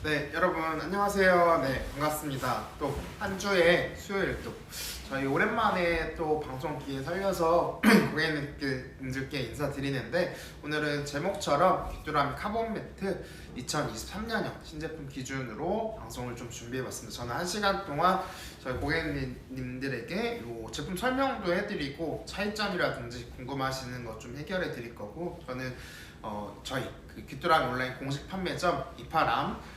네, 여러분 안녕하세요. 네, 반갑습니다. 또 한 주의 수요일 또 저희 오랜만에 또 방송 기회 살려서 고객님들께 인사드리는데, 오늘은 제목처럼 귀뚜라미 카본 매트 2023년형 신제품 기준으로 방송을 좀 준비해봤습니다. 저는 1시간 동안 저희 고객님들에게 이 제품 설명도 해드리고 차이점이라든지 궁금하시는 것 좀 해결해 드릴 거고, 저는 저희 귀뚜라미 온라인 공식 판매점 이파람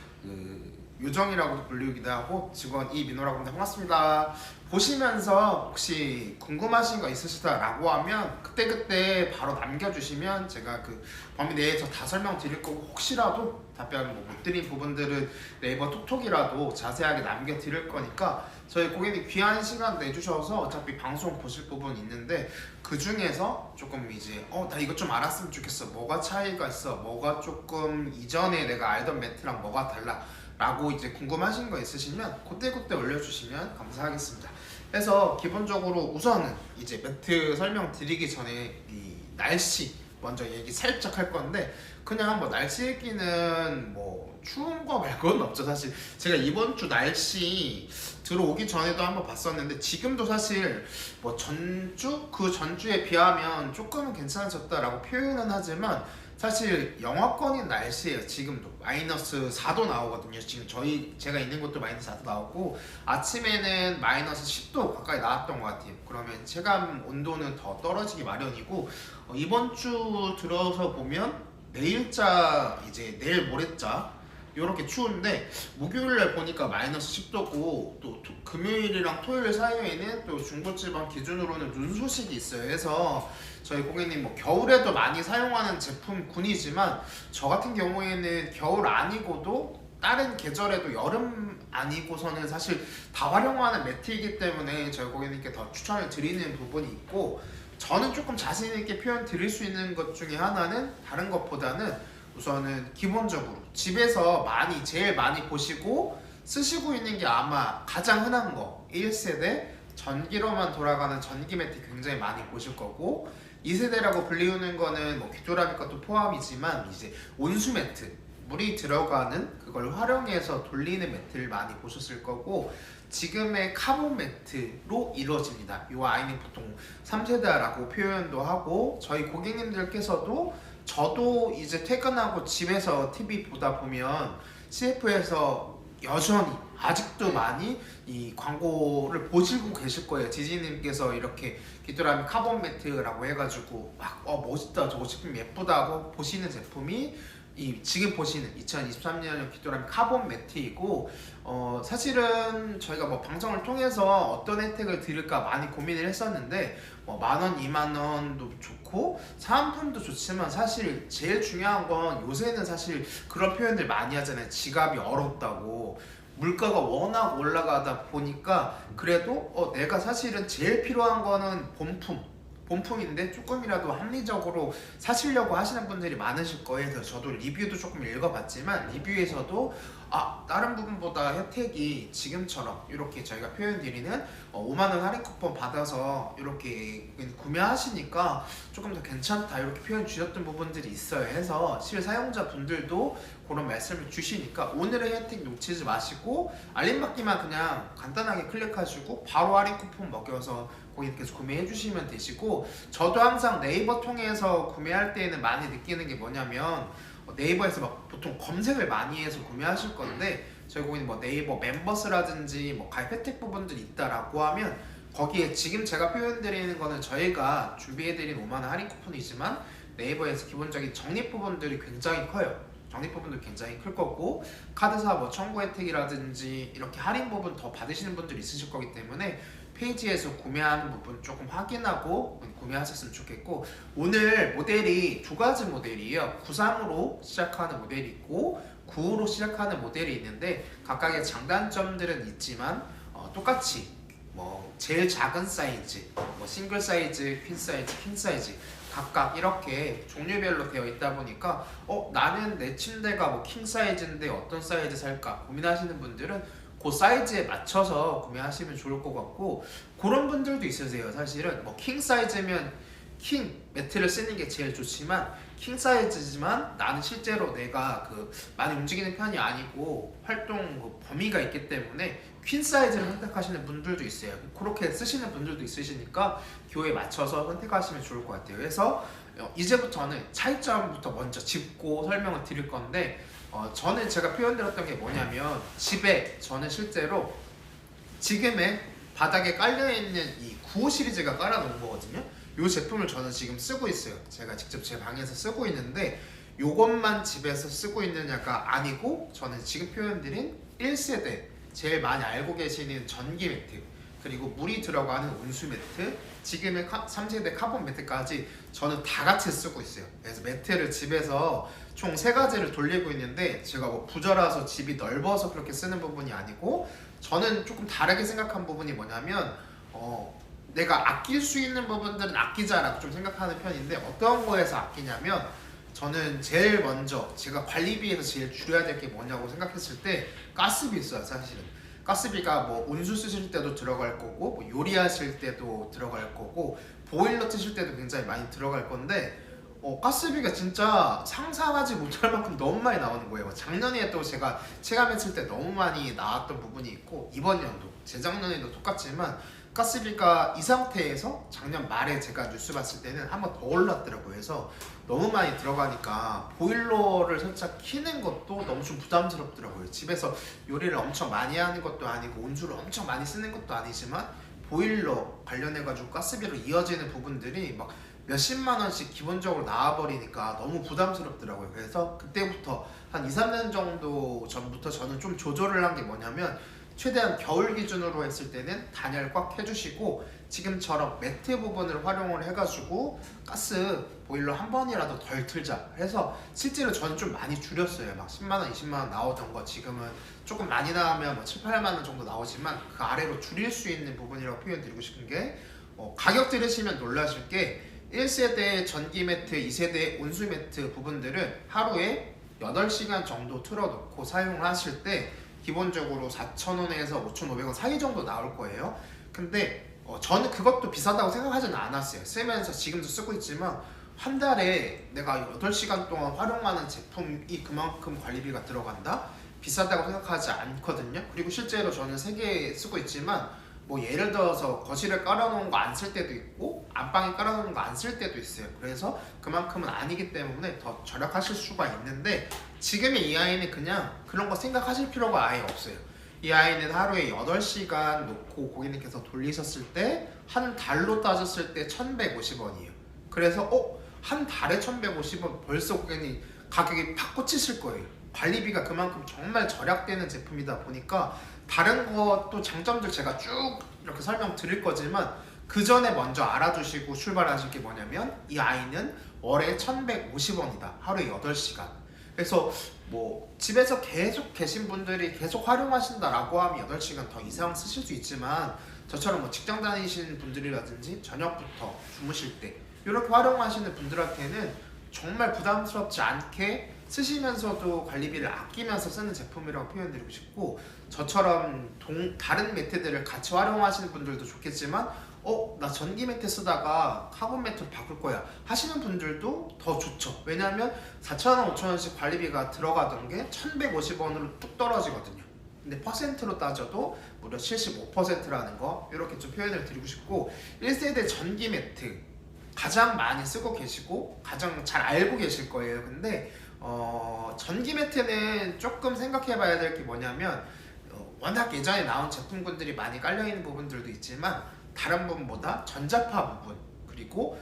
요정이라고 불리기도 하고 직원 이민호라고 합니다. 반갑습니다. 보시면서 혹시 궁금하신 거 있으시다라고 하면 그때그때 바로 남겨주시면 제가 그 범위 내에서 다 설명드릴 거고, 혹시라도 답변 못 드린 부분들은 네이버 톡톡이라도 자세하게 남겨드릴 거니까 저희 고객님 귀한 시간 내주셔서 어차피 방송 보실 부분 있는데 그 중에서 조금 이제 나 이거 좀 알았으면 좋겠어, 뭐가 차이가 있어, 뭐가 조금 이전에 내가 알던 매트랑 뭐가 달라 라고 이제 궁금하신 거 있으시면 그때 올려주시면 감사하겠습니다. 그래서 기본적으로 우선은 이제 매트 설명 드리기 전에 이 날씨 먼저 얘기 살짝 할 건데, 그냥 뭐 날씨 얘기는 뭐 추운 거 말고는 없죠. 사실 제가 이번 주 날씨 들어오기 전에도 한번 봤었는데 지금도 사실 뭐 전주 그 전주에 비하면 조금은 괜찮아졌다라고 표현은 하지만 사실 영하권인 날씨예요. 지금도 마이너스 4도 나오거든요. 지금 제가 있는 곳도 마이너스 4도 나오고 아침에는 마이너스 10도 가까이 나왔던 것 같아요. 그러면 체감 온도는 더 떨어지기 마련이고, 이번 주 들어서 보면 내일자 이제 내일 모레자 이렇게 추운데, 목요일날 보니까 마이너스 10도고 또 금요일이랑 토요일 사이에는 또 중부지방 기준으로는 눈 소식이 있어요. 그래서 저희 고객님 뭐 겨울에도 많이 사용하는 제품군이지만 저 같은 경우에는 겨울 아니고도 다른 계절에도 여름 아니고서는 사실 다 활용하는 매트이기 때문에 저희 고객님께 더 추천을 드리는 부분이 있고, 저는 조금 자신 있게 표현 드릴 수 있는 것 중에 하나는 다른 것보다는 우선은 기본적으로 집에서 제일 많이 보시고 쓰시고 있는 게 아마 가장 흔한 거 1세대 전기로만 돌아가는 전기 매트 굉장히 많이 보실 거고, 2세대라고 불리우는 거는 뭐 귀뚜라미 것도 포함이지만 이제 온수 매트, 물이 들어가는 그걸 활용해서 돌리는 매트를 많이 보셨을 거고, 지금의 카본 매트로 이루어집니다. 이 아이는 보통 3세대라고 표현도 하고, 저희 고객님들께서도 저도 이제 퇴근하고 집에서 TV 보다 보면 CF에서 여전히 아직도 많이 이 광고를 보시고 계실 거예요. 지지님께서 이렇게 귀뚜라미 카본 매트라고 해가지고 막 멋있다, 저거 제품 예쁘다고 보시는 제품이 지금 보시는 2023년 귀뚜라미 카본 매트이고, 사실은 저희가 뭐 방송을 통해서 어떤 혜택을 드릴까 많이 고민을 했었는데, 뭐 10,000원, 20,000원도 좋고 사은품도 좋지만 사실 제일 중요한 건 요새는 사실 그런 표현들 많이 하잖아요. 지갑이 얼었다고. 물가가 워낙 올라가다 보니까 그래도 내가 사실은 제일 필요한 거는 본품인데 조금이라도 합리적으로 사시려고 하시는 분들이 많으실 거예요. 그래서 저도 리뷰도 조금 읽어봤지만 리뷰에서도 다른 부분보다 혜택이 지금처럼 이렇게 저희가 표현드리는 5만원 할인 쿠폰 받아서 이렇게 구매하시니까 조금 더 괜찮다 이렇게 표현 주셨던 부분들이 있어요. 해서 실사용자 분들도 그런 말씀을 주시니까 오늘의 혜택 놓치지 마시고 알림받기만 그냥 간단하게 클릭하시고 바로 할인 쿠폰 먹여서 고객님께서 구매해 주시면 되시고, 저도 항상 네이버 통해서 구매할 때에는 많이 느끼는 게 뭐냐면 네이버에서 막 보통 검색을 많이 해서 구매하실 건데, 저희 고객님 뭐 네이버 멤버스라든지 뭐 가입 혜택 부분들이 있다라고 하면 거기에 지금 제가 표현드리는 거는 저희가 준비해드린 5만원 할인 쿠폰이지만 네이버에서 기본적인 적립 부분들이 굉장히 커요. 적립 부분도 굉장히 클 거고, 카드사 뭐 청구 혜택이라든지 이렇게 할인 부분 더 받으시는 분들이 있으실 거기 때문에 페이지에서 구매하는 부분 조금 확인하고 구매하셨으면 좋겠고, 오늘 모델이 두 가지 모델이에요. 93으로 시작하는 모델이 있고 95로 시작하는 모델이 있는데 각각의 장단점들은 있지만 똑같이 뭐 제일 작은 사이즈, 뭐 싱글 사이즈, 퀸 사이즈, 킹 사이즈 각각 이렇게 종류별로 되어 있다 보니까 나는 내 침대가 뭐 킹 사이즈인데 어떤 사이즈 살까 고민하시는 분들은 그 사이즈에 맞춰서 구매하시면 좋을 것 같고, 그런 분들도 있으세요. 사실은 뭐 킹 사이즈면 킹 매트를 쓰는 게 제일 좋지만 킹 사이즈지만 나는 실제로 내가 많이 움직이는 편이 아니고 활동 범위가 있기 때문에 퀸 사이즈를 선택하시는 분들도 있어요. 그렇게 쓰시는 분들도 있으시니까 기호에 맞춰서 선택하시면 좋을 것 같아요. 그래서 이제부터는 차이점부터 먼저 짚고 설명을 드릴 건데 저는 제가 표현드렸던 게 뭐냐면 집에 저는 실제로 지금의 바닥에 깔려있는 이 95 시리즈가 깔아놓은 거거든요. 이 제품을 저는 지금 쓰고 있어요. 제가 직접 제 방에서 쓰고 있는데 이것만 집에서 쓰고 있느냐가 아니고 저는 지금 표현드린 1세대 제일 많이 알고 계시는 전기 매트 그리고 물이 들어가는 온수 매트 지금의 3세대 카본 매트까지 저는 다 같이 쓰고 있어요. 그래서 매트를 집에서 총 3가지를 돌리고 있는데 제가 뭐 부자라서 집이 넓어서 그렇게 쓰는 부분이 아니고 저는 조금 다르게 생각한 부분이 뭐냐면 내가 아낄 수 있는 부분들은 아끼자라고 좀 생각하는 편인데 어떤 거에서 아끼냐면 저는 제일 먼저 제가 관리비에서 제일 줄여야 될 게 뭐냐고 생각했을 때 가스비 있어요. 사실은 가스비가 뭐 온수 쓰실 때도 들어갈 거고 뭐 요리하실 때도 들어갈 거고 보일러 트실 때도 굉장히 많이 들어갈 건데 가스비가 진짜 상상하지 못할 만큼 너무 많이 나오는 거예요. 작년에 또 제가 체감했을 때 너무 많이 나왔던 부분이 있고 이번 연도 재작년에도 똑같지만 가스비가 이 상태에서 작년 말에 제가 뉴스 봤을 때는 한번 더 올랐더라고요. 그래서 너무 많이 들어가니까 보일러를 살짝 키는 것도 너무 좀 부담스럽더라고요. 집에서 요리를 엄청 많이 하는 것도 아니고 온수를 엄청 많이 쓰는 것도 아니지만 보일러 관련해가지고 가스비로 이어지는 부분들이 막 몇십만 원씩 기본적으로 나와버리니까 너무 부담스럽더라고요. 그래서 그때부터 한 2, 3년 정도 전부터 저는 좀 조절을 한 게 뭐냐면 최대한 겨울 기준으로 했을 때는 단열 꽉 해주시고 지금처럼 매트 부분을 활용을 해가지고 가스 보일러 한 번이라도 덜 틀자 해서 실제로 저는 좀 많이 줄였어요. 막 10만원, 20만원 나오던 거 지금은 조금 많이 나오면 뭐 7, 8만원 정도 나오지만 그 아래로 줄일 수 있는 부분이라고 표현드리고 싶은 게 가격 들으시면 놀라실 게 1세대 전기 매트, 2세대 온수 매트 부분들은 하루에 8시간 정도 틀어놓고 사용을 하실 때 기본적으로 4,000원에서 5,500원 사이 정도 나올 거예요. 근데 저는 그것도 비싸다고 생각하지는 않았어요. 쓰면서 지금도 쓰고 있지만 한 달에 내가 8시간 동안 활용하는 제품이 그만큼 관리비가 들어간다? 비싸다고 생각하지 않거든요. 그리고 실제로 저는 3개 쓰고 있지만 뭐 예를 들어서 거실에 깔아놓은 거 안 쓸 때도 있고 안방에 깔아놓은 거 안 쓸 때도 있어요. 그래서 그만큼은 아니기 때문에 더 절약하실 수가 있는데 지금의 이 아이는 그냥 그런 거 생각하실 필요가 아예 없어요. 이 아이는 하루에 8시간 놓고 고객님께서 돌리셨을 때 한 달로 따졌을 때 1,150원이에요. 그래서 한 달에 1,150원 벌써 고객님 가격이 팍 꽂히실 거예요. 관리비가 그만큼 정말 절약되는 제품이다 보니까 다른 것도 장점들 제가 쭉 이렇게 설명 드릴 거지만 그 전에 먼저 알아두시고 출발하실 게 뭐냐면 이 아이는 월에 1,150원이다. 하루에 8시간. 그래서 뭐 집에서 계속 계신 분들이 계속 활용하신다라고 하면 8시간 더 이상 쓰실 수 있지만 저처럼 뭐 직장 다니시는 분들이라든지 저녁부터 주무실 때 이렇게 활용하시는 분들한테는 정말 부담스럽지 않게 쓰시면서도 관리비를 아끼면서 쓰는 제품이라고 표현드리고 싶고 저처럼 다른 매트들을 같이 활용하시는 분들도 좋겠지만 나 전기 매트 쓰다가 카본 매트로 바꿀 거야 하시는 분들도 더 좋죠. 왜냐하면 4,000원, 5,000원씩 관리비가 들어가던 게 1,150원으로 뚝 떨어지거든요. 근데 퍼센트로 따져도 무려 75%라는 거 이렇게 좀 표현을 드리고 싶고 1세대 전기 매트 가장 많이 쓰고 계시고 가장 잘 알고 계실 거예요. 근데 전기 매트는 조금 생각해 봐야 될 게 뭐냐면 워낙 예전에 나온 제품군들이 많이 깔려있는 부분들도 있지만 다른 부분보다 전자파 부분 그리고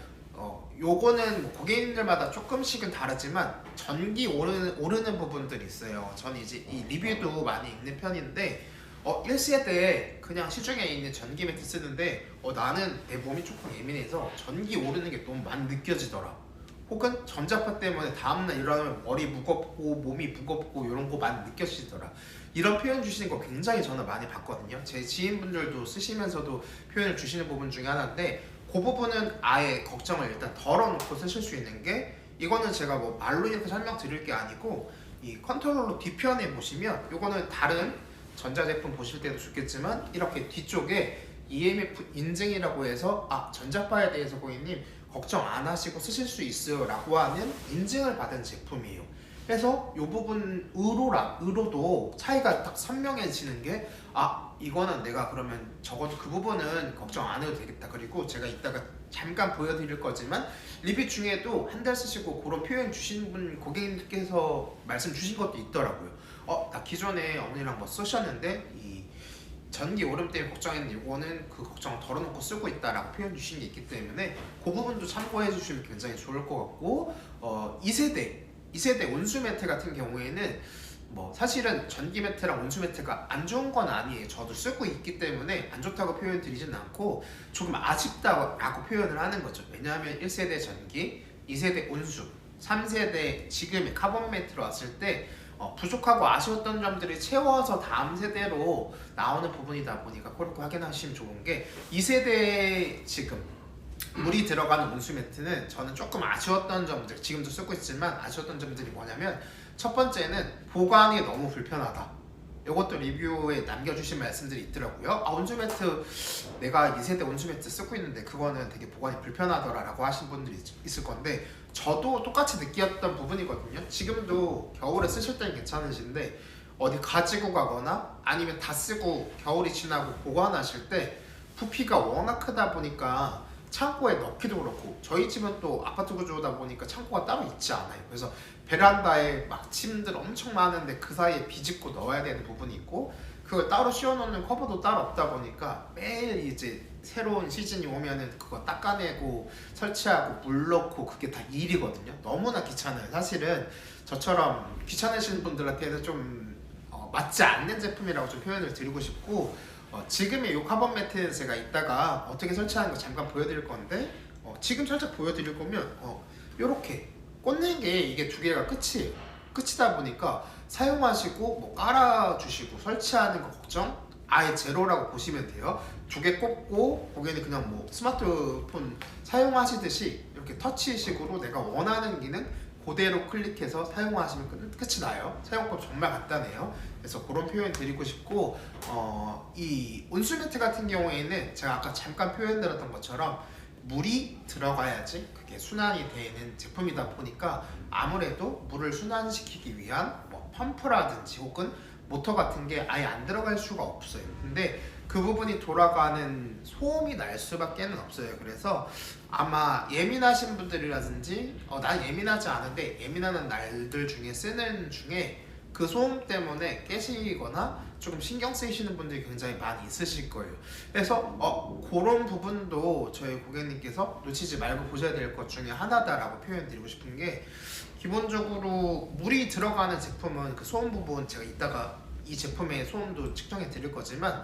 요거는 뭐 고객님들마다 조금씩은 다르지만 전기 오르는 부분들이 있어요. 저는 이제 이 리뷰도 많이 읽는 편인데 1세대에 그냥 시중에 있는 전기 매트 쓰는데 나는 내 몸이 조금 예민해서 전기 오르는 게 너무 많이 느껴지더라. 혹은 전자파 때문에 다음날 일어나면 머리 무겁고 몸이 무겁고 이런 거 많이 느껴지더라. 이런 표현 주시는 거 굉장히 저는 많이 봤거든요. 제 지인분들도 쓰시면서도 표현을 주시는 부분 중에 하나인데 그 부분은 아예 걱정을 일단 덜어놓고 쓰실 수 있는 게 이거는 제가 뭐 말로 이렇게 설명드릴 게 아니고 이 컨트롤러 뒤편에 보시면 이거는 다른 전자제품 보실 때도 좋겠지만 이렇게 뒤쪽에 EMF 인증이라고 해서 전자파에 대해서 고객님 걱정 안 하시고 쓰실 수 있어요 라고 하는 인증을 받은 제품이에요. 그래서 이 부분 의로도 차이가 딱 선명해지는 게 이거는 내가 그러면 적어도 그 부분은 걱정 안 해도 되겠다. 그리고 제가 이따가 잠깐 보여드릴 거지만 리뷰 중에도 한 달 쓰시고 그런 표현 주신 분 고객님께서 말씀 주신 것도 있더라고요. 나 기존에 어머니랑 뭐 쓰셨는데 이 전기 오름 때문에 걱정했는데 이거는 그 걱정을 덜어놓고 쓰고 있다라고 표현 주신 게 있기 때문에 그 부분도 참고해 주시면 굉장히 좋을 것 같고 2세대 온수 매트 같은 경우에는 뭐 사실은 전기 매트랑 온수 매트가 안 좋은 건 아니에요. 저도 쓰고 있기 때문에 안 좋다고 표현 드리진 않고 조금 아쉽다고 표현을 하는 거죠. 왜냐하면 1세대 전기, 2세대 온수, 3세대 지금의 카본 매트로 왔을 때 부족하고 아쉬웠던 점들이 채워서 다음 세대로 나오는 부분이다 보니까 그렇게 확인하시면 좋은 게 2세대 지금 물이 들어가는 온수 매트는 저는 조금 아쉬웠던 점들, 지금도 쓰고 있지만 아쉬웠던 점들이 뭐냐면 첫 번째는 보관이 너무 불편하다. 이것도 리뷰에 남겨주신 말씀들이 있더라고요. 온수 매트 내가 2세대 온수 매트 쓰고 있는데 그거는 되게 보관이 불편하더라 라고 하신 분들이 있을 건데 저도 똑같이 느꼈던 부분이거든요. 지금도 겨울에 쓰실 때는 괜찮으신데 어디 가지고 가거나 아니면 다 쓰고 겨울이 지나고 보관하실 때 부피가 워낙 크다 보니까 창고에 넣기도 그렇고 저희 집은 또 아파트 구조다 보니까 창고가 따로 있지 않아요. 그래서 베란다에 막 침들 엄청 많은데 그 사이에 비집고 넣어야 되는 부분이 있고 그걸 따로 씌워놓는 커버도 따로 없다 보니까 매일 이제 새로운 시즌이 오면은 그거 닦아내고 설치하고 물 넣고 그게 다 일이거든요. 너무나 귀찮아요. 사실은 저처럼 귀찮으신 분들한테는 좀 맞지 않는 제품이라고 좀 표현을 드리고 싶고 지금의 이 카본 매트는 제가 이따가 어떻게 설치하는 거 잠깐 보여드릴 건데 지금 살짝 보여드릴 거면 이렇게 꽂는 게 이게 두 개가 끝이다 보니까 사용하시고 뭐 깔아주시고 설치하는 거 걱정 아예 제로라고 보시면 돼요. 두 개 꽂고 거기는 그냥 뭐 스마트폰 사용하시듯이 이렇게 터치식으로 내가 원하는 기능 그대로 클릭해서 사용하시면 끝이 나요. 사용법 정말 간단해요. 그래서 그런 표현 드리고 싶고 이 온수 매트 같은 경우에는 제가 아까 잠깐 표현드렸던 것처럼 물이 들어가야지 그게 순환이 되는 제품이다 보니까 아무래도 물을 순환시키기 위한 뭐 펌프라든지 혹은 모터 같은 게 아예 안 들어갈 수가 없어요. 근데 그 부분이 돌아가는 소음이 날 수밖에 없어요. 그래서 아마 예민하신 분들이라든지 난 예민하지 않은데 예민한 날들 중에 쓰는 중에 그 소음 때문에 깨시거나 조금 신경 쓰이시는 분들이 굉장히 많이 있으실 거예요. 그래서 그런 부분도 저희 고객님께서 놓치지 말고 보셔야 될 것 중에 하나다라고 표현드리고 싶은 게 기본적으로 물이 들어가는 제품은 그 소음 부분 제가 이따가 이 제품의 소음도 측정해 드릴 거지만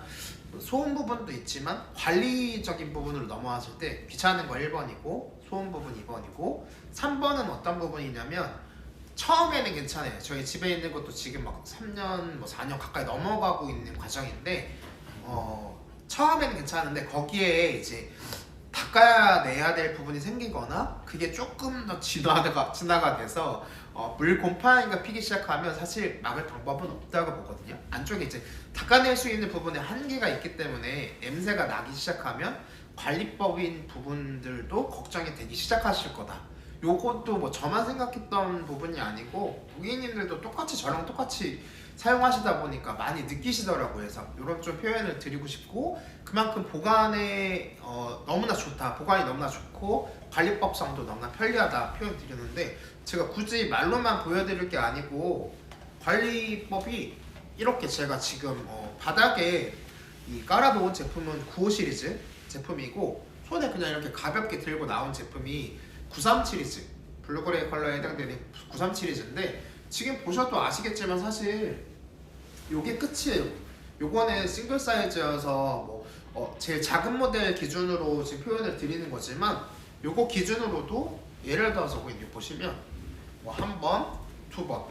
소음 부분도 있지만 관리적인 부분으로 넘어왔을 때 귀찮은 거 1번이고 소음 부분 2번이고 3번은 어떤 부분이냐면 처음에는 괜찮아요. 저희 집에 있는 것도 지금 막 3년, 뭐 4년 가까이 넘어가고 있는 과정인데 처음에는 괜찮은데 거기에 이제 닦아내야 될 부분이 생기거나 그게 조금 더 진화가 돼서 물 곰팡이가 피기 시작하면 사실 막을 방법은 없다고 보거든요. 안쪽에 이제 닦아낼 수 있는 부분에 한계가 있기 때문에 냄새가 나기 시작하면 관리법인 부분들도 걱정이 되기 시작하실 거다. 요것도 뭐 저만 생각했던 부분이 아니고 고객님들도 저랑 똑같이 사용하시다 보니까 많이 느끼시더라고요. 그래서 이런 좀 표현을 드리고 싶고 그만큼 보관에 너무나 좋다. 보관이 너무나 좋고 관리법상도 너무나 편리하다 표현 드리는데 제가 굳이 말로만 보여드릴 게 아니고 관리법이 이렇게 제가 지금 바닥에 이 깔아놓은 제품은 95 시리즈 제품이고 손에 그냥 이렇게 가볍게 들고 나온 제품이 93 시리즈 블루그레이 컬러에 해당되는 93 시리즈인데 지금 보셔도 아시겠지만 사실 요게 끝이에요. 요거는 싱글 사이즈여서 제일 작은 모델 기준으로 지금 표현을 드리는 거지만 요거 기준으로도 예를 들어서 여기 보시면 한 번, 두 번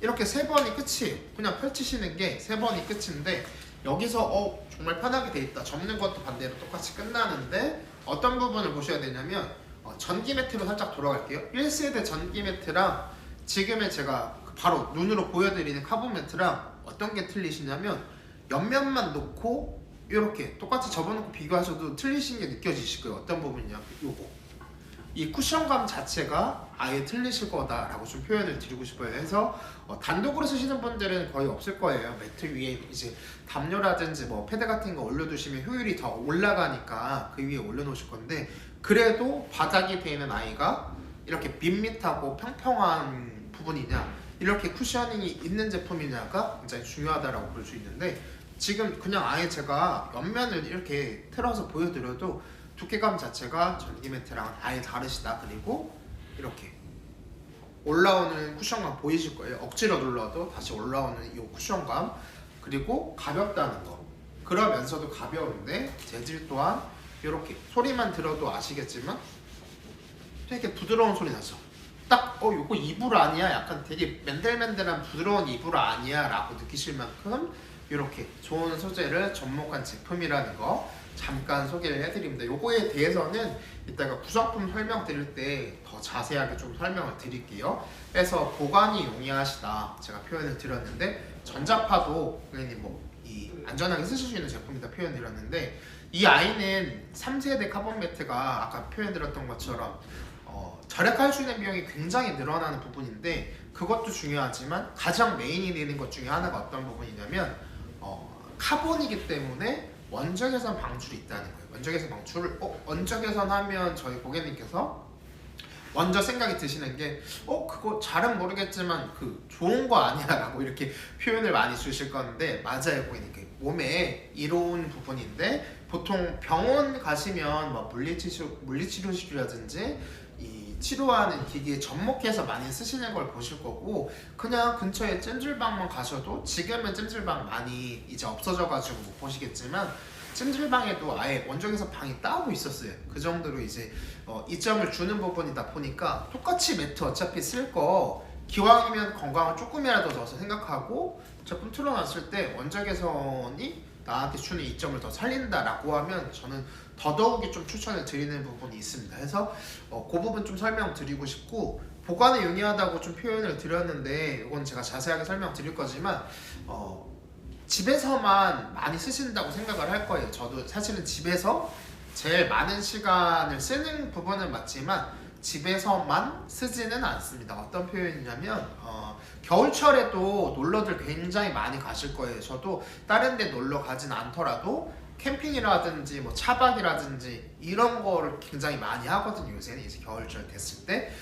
이렇게 세 번이 끝이에요. 그냥 펼치시는 게 세 번이 끝인데 여기서 정말 편하게 돼 있다. 접는 것도 반대로 똑같이 끝나는데 어떤 부분을 보셔야 되냐면 전기 매트로 살짝 돌아갈게요. 1세대 전기 매트랑 지금의 제가 바로 눈으로 보여드리는 카본 매트랑 어떤 게 틀리시냐면 옆면만 놓고 이렇게 똑같이 접어놓고 비교하셔도 틀리신 게 느껴지실 거예요. 어떤 부분이냐 요거 이 쿠션감 자체가 아예 틀리실 거다라고 좀 표현을 드리고 싶어요. 그래서 단독으로 쓰시는 분들은 거의 없을 거예요. 매트 위에 이제 담요라든지 뭐 패드 같은 거 올려두시면 효율이 더 올라가니까 그 위에 올려놓으실 건데, 그래도 바닥이 되는 아이가 이렇게 밋밋하고 평평한 부분이냐, 이렇게 쿠셔닝이 있는 제품이냐가 굉장히 중요하다라고 볼 수 있는데, 지금 그냥 아예 제가 옆면을 이렇게 틀어서 보여드려도 두께감 자체가 전기 매트랑 아예 다르시다. 그리고 이렇게 올라오는 쿠션감 보이실 거예요. 억지로 눌러도 다시 올라오는 이 쿠션감, 그리고 가볍다는 거. 그러면서도 가벼운데 재질 또한 이렇게 소리만 들어도 아시겠지만 되게 부드러운 소리 나죠. 딱 요거 이불 아니야? 약간 되게 맨들맨들한 부드러운 이불 아니야? 라고 느끼실 만큼 이렇게 좋은 소재를 접목한 제품이라는 거 잠깐 소개를 해드립니다. 요거에 대해서는 이따가 구성품 설명 드릴 때 더 자세하게 좀 설명을 드릴게요. 그래서 보관이 용이하시다 제가 표현을 드렸는데, 전자파도 당연히 이 안전하게 쓰실 수 있는 제품이다 표현 드렸는데, 이 아이는 3세대 카본 매트가 아까 표현 드렸던 것처럼 절약할 수 있는 비용이 굉장히 늘어나는 부분인데, 그것도 중요하지만 가장 메인이 되는 것 중에 하나가 어떤 부분이냐면 카본이기 때문에 원적외선 방출이 있다는 거예요. 원적외선 방출을 원적외선 하면 저희 고객님께서 먼저 생각이 드시는 게 그거 잘은 모르겠지만 그 좋은 거 아니야 라고 이렇게 표현을 많이 주실 건데, 맞아요 고객님. 몸에 이로운 부분인데, 보통 병원 가시면 뭐 물리치료실이라든지 이 치료하는 기기에 접목해서 많이 쓰시는 걸 보실 거고, 그냥 근처에 찜질방만 가셔도, 지금은 찜질방 많이 이제 없어져 가지고 못 보시겠지만 찜질방에도 아예 원적외선 방이 따로 있었어요. 그 정도로 이제 이점을 주는 부분이다 보니까, 똑같이 매트 어차피 쓸 거 기왕이면 건강을 조금이라도 더 생각하고 제품 틀어놨을 때 원적외선이 나한테 주는 이점을 더 살린다라고 하면 저는 더더욱이 좀 추천을 드리는 부분이 있습니다. 그래서 그 부분 좀 설명드리고 싶고, 보관에 용이하다고 좀 표현을 드렸는데 이건 제가 자세하게 설명드릴 거지만 집에서만 많이 쓰신다고 생각을 할 거예요. 저도 사실은 집에서 제일 많은 시간을 쓰는 부분은 맞지만 집에서만 쓰지는 않습니다. 어떤 표현이냐면 겨울철에도 놀러들 굉장히 많이 가실 거예요. 저도 다른 데 놀러 가진 않더라도 캠핑이라든지 뭐 차박이라든지 이런 거를 굉장히 많이 하거든요. 요새는 이제 겨울철 됐을 때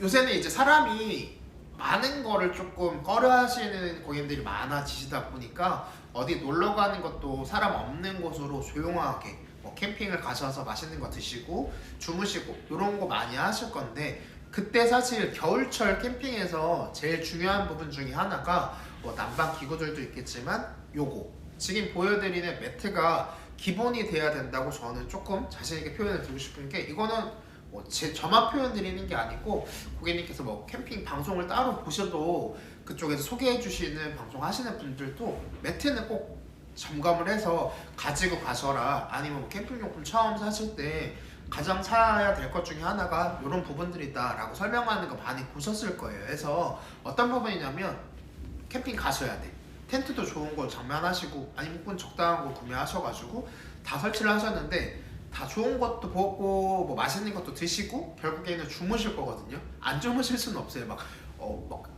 요새는 이제 사람이 많은 거를 조금 꺼려 하시는 고객님들이 많아지시다 보니까 어디 놀러 가는 것도 사람 없는 곳으로 조용하게 캠핑을 가셔서 맛있는 거 드시고 주무시고 이런 거 많이 하실 건데, 그때 사실 겨울철 캠핑에서 제일 중요한 부분 중에 하나가 난방 기구들도 있겠지만 요거 지금 보여드리는 매트가 기본이 돼야 된다고 저는 조금 자신있게 표현을 드리고 싶은 게, 이거는 저만 표현 드리는 게 아니고 고객님께서 캠핑 방송을 따로 보셔도 그쪽에서 소개해 주시는 방송 하시는 분들도 매트는 꼭 점검을 해서 가지고 가셔라, 아니면 캠핑용품 처음 사실 때 가장 사야 될 것 중에 하나가 이런 부분들이다 라고 설명하는 거 많이 보셨을 거예요. 그래서 어떤 부분이냐면 캠핑 가셔야 돼. 텐트도 좋은 거 장만하시고 아니면 적당한 거 구매하셔가지고 다 설치를 하셨는데, 다 좋은 것도 보고 뭐 맛있는 것도 드시고 결국에는 주무실 거거든요. 안 주무실 수는 없어요. 막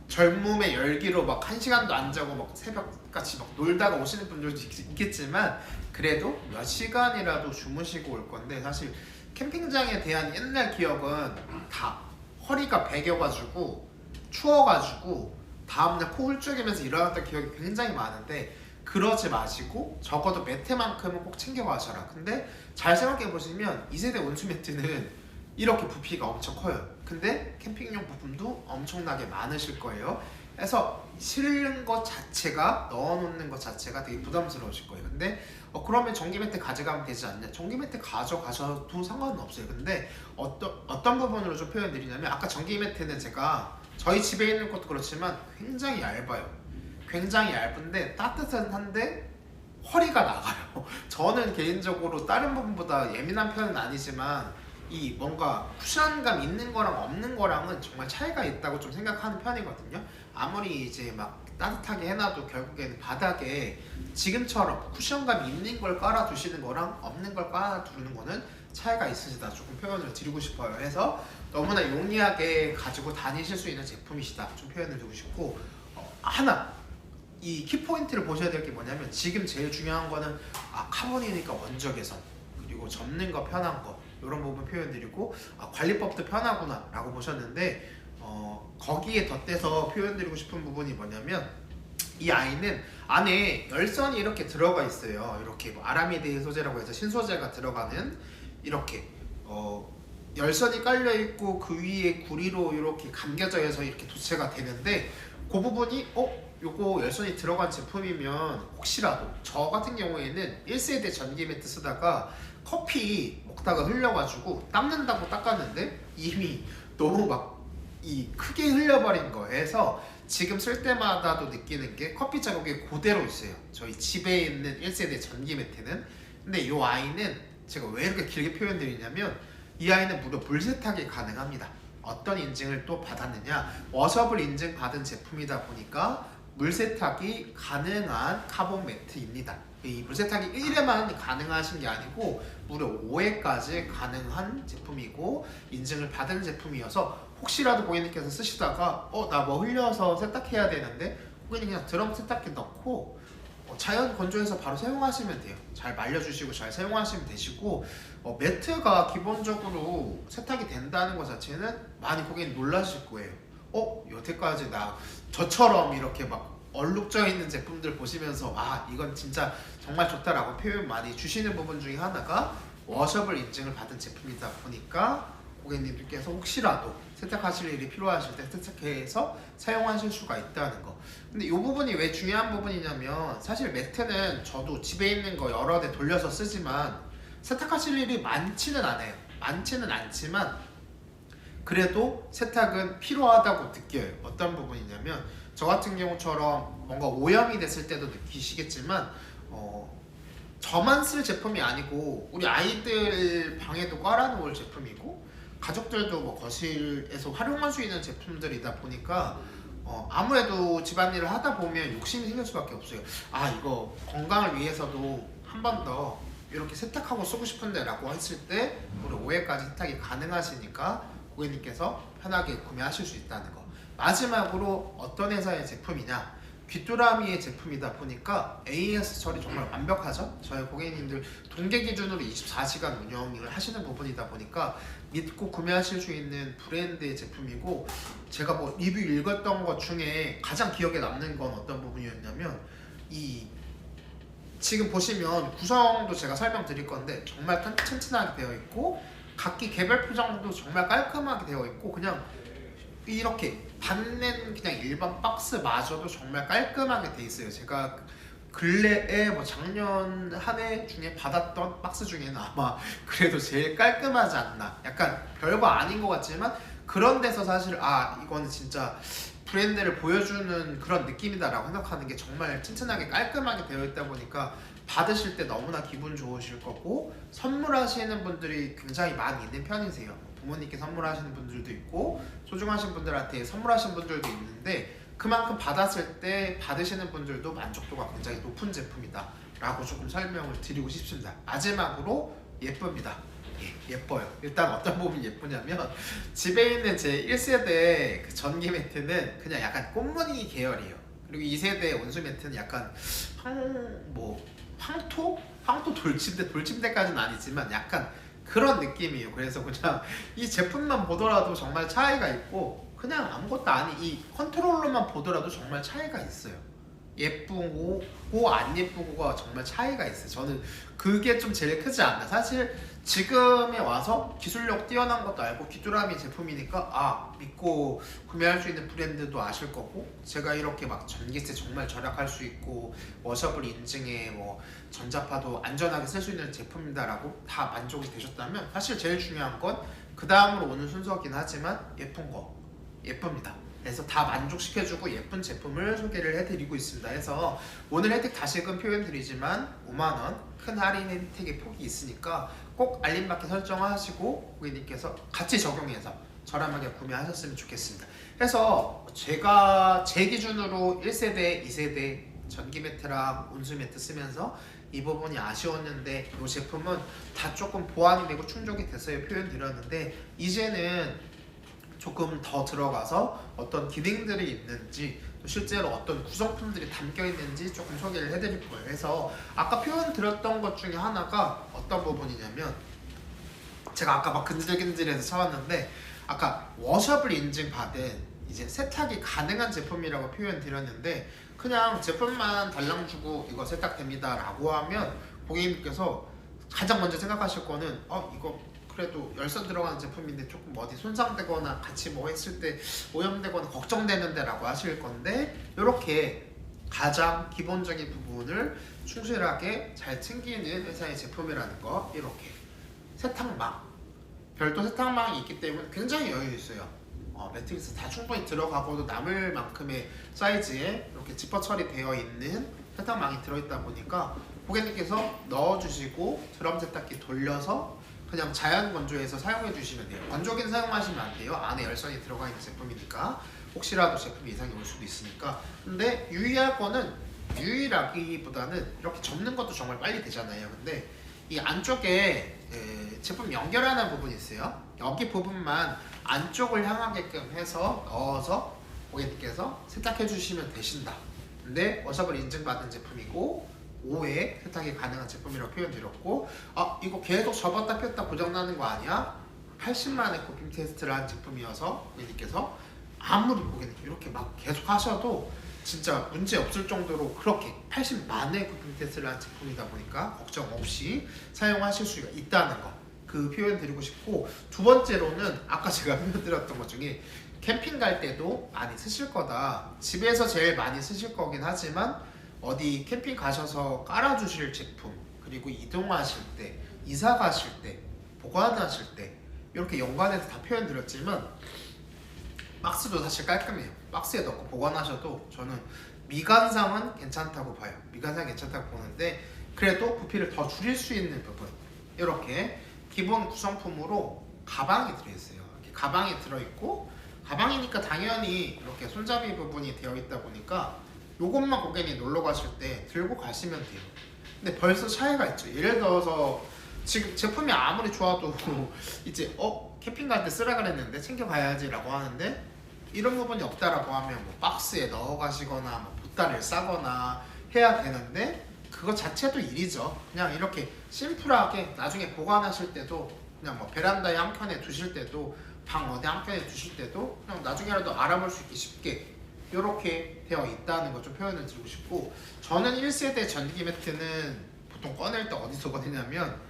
젊음의 열기로 1시간도 안 자고 새벽까지 놀다가 오시는 분들도 있겠지만, 그래도 몇 시간이라도 주무시고 올 건데, 사실 캠핑장에 대한 옛날 기억은 다 허리가 베겨가지고 추워가지고 다음날 코 훌쩍이면서 일어났던 기억이 굉장히 많은데, 그러지 마시고 적어도 매트만큼은 꼭 챙겨가셔라. 근데 잘 생각해보시면 2세대 온수 매트는 이렇게 부피가 엄청 커요. 근데 캠핑용 부품도 엄청나게 많으실 거예요. 그래서 실는 것 자체가, 넣어놓는 것 자체가 되게 부담스러우실 거예요. 근데 그러면 전기 매트 가져가면 되지 않냐? 전기 매트 가져가셔도 상관은 없어요. 근데 어떤 부분으로 좀 표현드리냐면, 아까 전기 매트는 제가 저희 집에 있는 것도 그렇지만 굉장히 얇아요. 굉장히 얇은데 따뜻한데 허리가 나가요. 저는 개인적으로 다른 부분보다 예민한 편은 아니지만 이 뭔가 쿠션감 있는 거랑 없는 거랑은 정말 차이가 있다고 좀 생각하는 편이거든요. 아무리 이제 따뜻하게 해놔도 결국에는 바닥에 지금처럼 쿠션감이 있는 걸 깔아두시는 거랑 없는 걸 깔아두는 거는 차이가 있으시다 조금 표현을 드리고 싶어요. 해서 너무나 용이하게 가지고 다니실 수 있는 제품이시다 좀 표현을 드리고 싶고, 하나 이 키포인트를 보셔야 될 게 뭐냐면, 지금 제일 중요한 거는 카본이니까 원적 개선, 그리고 접는 거 편한 거, 이런 부분 표현드리고, 관리법도 편하구나 라고 보셨는데, 거기에 덧대서 표현드리고 싶은 부분이 뭐냐면, 이 아이는 안에 열선이 이렇게 들어가 있어요. 이렇게 뭐 아라미드 소재라고 해서 신소재가 들어가는 이렇게 열선이 깔려 있고, 그 위에 구리로 이렇게 감겨져 해서 이렇게 도체가 되는데, 그 부분이 요거 열선이 들어간 제품이면 혹시라도, 저 같은 경우에는 1세대 전기 매트 쓰다가 커피 먹다가 흘려가지고 닦는다고 닦았는데 이미 너무 막 크게 흘려버린 거에서, 지금 쓸 때마다도 느끼는 게 커피 자국이 그대로 있어요. 저희 집에 있는 1세대 전기 매트는. 근데 이 아이는 제가 왜 이렇게 길게 표현드리냐면, 이 아이는 무려 물 세탁이 가능합니다. 어떤 인증을 또 받았느냐, 워셔블 인증 받은 제품이다 보니까 물 세탁이 가능한 카본 매트입니다. 이 물 세탁이 1회만 가능하신 게 아니고 무려 5회까지 가능한 제품이고, 인증을 받은 제품이어서 혹시라도 고객님께서 쓰시다가 나 뭐 흘려서 세탁해야 되는데, 고객님 그냥 드럼 세탁기 넣고 자연 건조해서 바로 사용하시면 돼요. 잘 말려주시고 잘 사용하시면 되시고, 매트가 기본적으로 세탁이 된다는 것 자체는 많이 고객님 놀라실 거예요. 여태까지 저처럼 이렇게 막 얼룩져 있는 제품들 보시면서 이건 진짜 정말 좋다라고 표현 많이 주시는 부분 중에 하나가, 워셔블 인증을 받은 제품이다 보니까 고객님들께서 혹시라도 세탁하실 일이 필요하실 때 세탁해서 사용하실 수가 있다는 거. 근데 이 부분이 왜 중요한 부분이냐면, 사실 매트는 저도 집에 있는 거 여러 대 돌려서 쓰지만 세탁하실 일이 많지는 않아요. 많지는 않지만 그래도 세탁은 필요하다고 느껴요. 어떤 부분이냐면, 저 같은 경우처럼 뭔가 오염이 됐을 때도 느끼시겠지만, 저만 쓸 제품이 아니고 우리 아이들 방에도 깔아놓을 제품이고, 가족들도 뭐 거실에서 활용할 수 있는 제품들이다 보니까 아무래도 집안일을 하다 보면 욕심이 생길 수밖에 없어요. 이거 건강을 위해서도 한 번 더 이렇게 세탁하고 쓰고 싶은데 라고 했을 때 우리 5회까지 세탁이 가능하시니까 고객님께서 편하게 구매하실 수 있다는 거. 마지막으로 어떤 회사의 제품이냐, 귀뚜라미의 제품이다 보니까 AS 처리 정말 완벽하죠. 저희 고객님들 동계 기준으로 24시간 운영을 하시는 부분이다 보니까 믿고 구매하실 수 있는 브랜드의 제품이고, 제가 뭐 리뷰 읽었던 것 중에 가장 기억에 남는 건 어떤 부분이었냐면, 지금 보시면 구성도 제가 설명드릴 건데 정말 튼튼하게 되어 있고, 각기 개별 포장도 정말 깔끔하게 되어 있고, 그냥 이렇게 받는 그냥 일반 박스마저도 정말 깔끔하게 돼 있어요. 제가 근래에 뭐 작년 한 해 중에 받았던 박스 중에는 아마 그래도 제일 깔끔하지 않나. 약간 별거 아닌 것 같지만 그런 데서 사실 이거는 진짜 브랜드를 보여주는 그런 느낌이다라고 생각하는 게, 정말 튼튼하게 깔끔하게 되어 있다 보니까 받으실 때 너무나 기분 좋으실 거고, 선물하시는 분들이 굉장히 많이 있는 편이세요. 부모님께 선물하시는 분들도 있고, 소중하신 분들한테 선물하시는 분들도 있는데, 그만큼 받았을 때 받으시는 분들도 만족도가 굉장히 높은 제품이다 라고 조금 설명을 드리고 싶습니다. 마지막으로 예쁩니다. 예뻐요. 일단 어떤 부분이 예쁘냐면, 집에 있는 제 1세대 그 전기 매트는 그냥 약간 꽃무늬 계열이에요. 그리고 2세대 온수 매트는 약간 황토 돌침대까지는 아니지만 약간 그런 느낌이에요. 그래서 그냥 이 제품만 보더라도 정말 차이가 있고, 그냥 아무것도 아닌 이 컨트롤러만 보더라도 정말 차이가 있어요. 예쁘고 안 예쁘고가 정말 차이가 있어요. 저는 그게 좀 제일 크지 않나. 사실 지금에 와서 기술력 뛰어난 것도 알고, 귀뚜라미 제품이니까 믿고 구매할 수 있는 브랜드도 아실 거고, 제가 이렇게 막 전기세 정말 절약할 수 있고 워셔블 인증에 뭐 전자파도 안전하게 쓸 수 있는 제품이다 라고 다 만족이 되셨다면, 사실 제일 중요한 건 그 다음으로 오는 순서긴 하지만 예쁩니다. 그래서 다 만족시켜주고 예쁜 제품을 소개를 해드리고 있습니다. 해서 오늘 혜택 다시금 표현드리지만 5만원 큰 할인 혜택의 폭이 있으니까 꼭 알림받기 설정하시고 고객님께서 같이 적용해서 저렴하게 구매하셨으면 좋겠습니다. 그래서 제가 제 기준으로 1세대, 2세대 전기 매트랑 온수 매트 쓰면서 이 부분이 아쉬웠는데 이 제품은 다 조금 보완이 되고 충족이 됐어요 표현 드렸는데 이제는 조금 더 들어가서 어떤 기능들이 있는지 또 실제로 어떤 구성품들이 담겨 있는지 조금 소개를 해드릴 거예요. 그래서 아까 표현 드렸던 것 중에 하나가 어떤 부분이냐면 제가 아까 막 근질근질해서 쳐왔는데 아까 워셔블 인증받은 이제 세탁이 가능한 제품이라고 표현 드렸는데 그냥 제품만 달랑 주고 이거 세탁됩니다 라고 하면 고객님께서 가장 먼저 생각하실 거는 이거 그래도 열선 들어가는 제품인데 조금 어디 손상되거나 같이 뭐 했을 때 오염되거나 걱정되는데 라고 하실 건데 이렇게 가장 기본적인 부분을 충실하게 잘 챙기는 회사의 제품이라는 거 이렇게 세탁망 별도 세탁망이 있기 때문에 굉장히 여유 있어요. 매트리스 다 충분히 들어가고도 남을 만큼의 사이즈에 이렇게 지퍼 처리되어 있는 세탁망이 들어있다 보니까 고객님께서 넣어주시고 드럼 세탁기 돌려서 그냥 자연 건조해서 사용해 주시면 돼요. 건조기는 사용하시면 안 돼요. 안에 열선이 들어가 있는 제품이니까 혹시라도 제품 이상이 올 수도 있으니까. 근데 유의할 거는 유의라기보다는 이렇게 접는 것도 정말 빨리 되잖아요. 근데 이 안쪽에 제품 연결하는 부분이 있어요. 여기 부분만 안쪽을 향하게끔 해서 넣어서 고객님께서 세탁해 주시면 되신다. 근데 워셔블 인증받은 제품이고 5회 세탁이 가능한 제품이라고 표현드렸고 이거 계속 접었다 폈다 고장나는 거 아니야? 80만의 코팅 테스트를 한 제품이어서 고객님께서 아무리 고객님 이렇게 막 계속 하셔도 진짜 문제 없을 정도로 그렇게 80만의 코팅 테스트를 한 제품이다 보니까 걱정 없이 사용하실 수가 있다는 거 그 표현 드리고 싶고 두 번째로는 아까 제가 표현 드렸던 것 중에 캠핑 갈 때도 많이 쓰실 거다. 집에서 제일 많이 쓰실 거긴 하지만 어디 캠핑 가셔서 깔아주실 제품 그리고 이동하실 때 이사 가실 때 보관하실 때 이렇게 연관해서 다 표현 드렸지만 박스도 사실 깔끔해요. 박스에 넣고 보관하셔도 저는 미관상은 괜찮다고 봐요. 미관상 괜찮다고 보는데 그래도 부피를 더 줄일 수 있는 부분 이렇게 기본 구성품으로 가방이 들어있어요. 이렇게 가방이 들어있고 가방이니까 당연히 이렇게 손잡이 부분이 되어 있다 보니까 요것만 고객님 놀러 가실 때 들고 가시면 돼요. 근데 벌써 차이가 있죠. 예를 들어서 지금 제품이 아무리 좋아도 이제 캠핑 갈 때 쓰라 그랬는데 챙겨가야지 라고 하는데 이런 부분이 없다라고 하면 뭐 박스에 넣어 가시거나 뭐 보따리를 싸거나 해야 되는데 그거 자체도 일이죠. 그냥 이렇게 심플하게 나중에 보관하실 때도 그냥 뭐 베란다에 한 켠에 두실 때도 방 어디 한 켠에 두실 때도 그냥 나중에라도 알아볼 수 있게 쉽게 이렇게 되어 있다는 거 좀 표현을 드리고 싶고 저는 1세대 전기 매트는 보통 꺼낼 때 어디서 꺼내냐면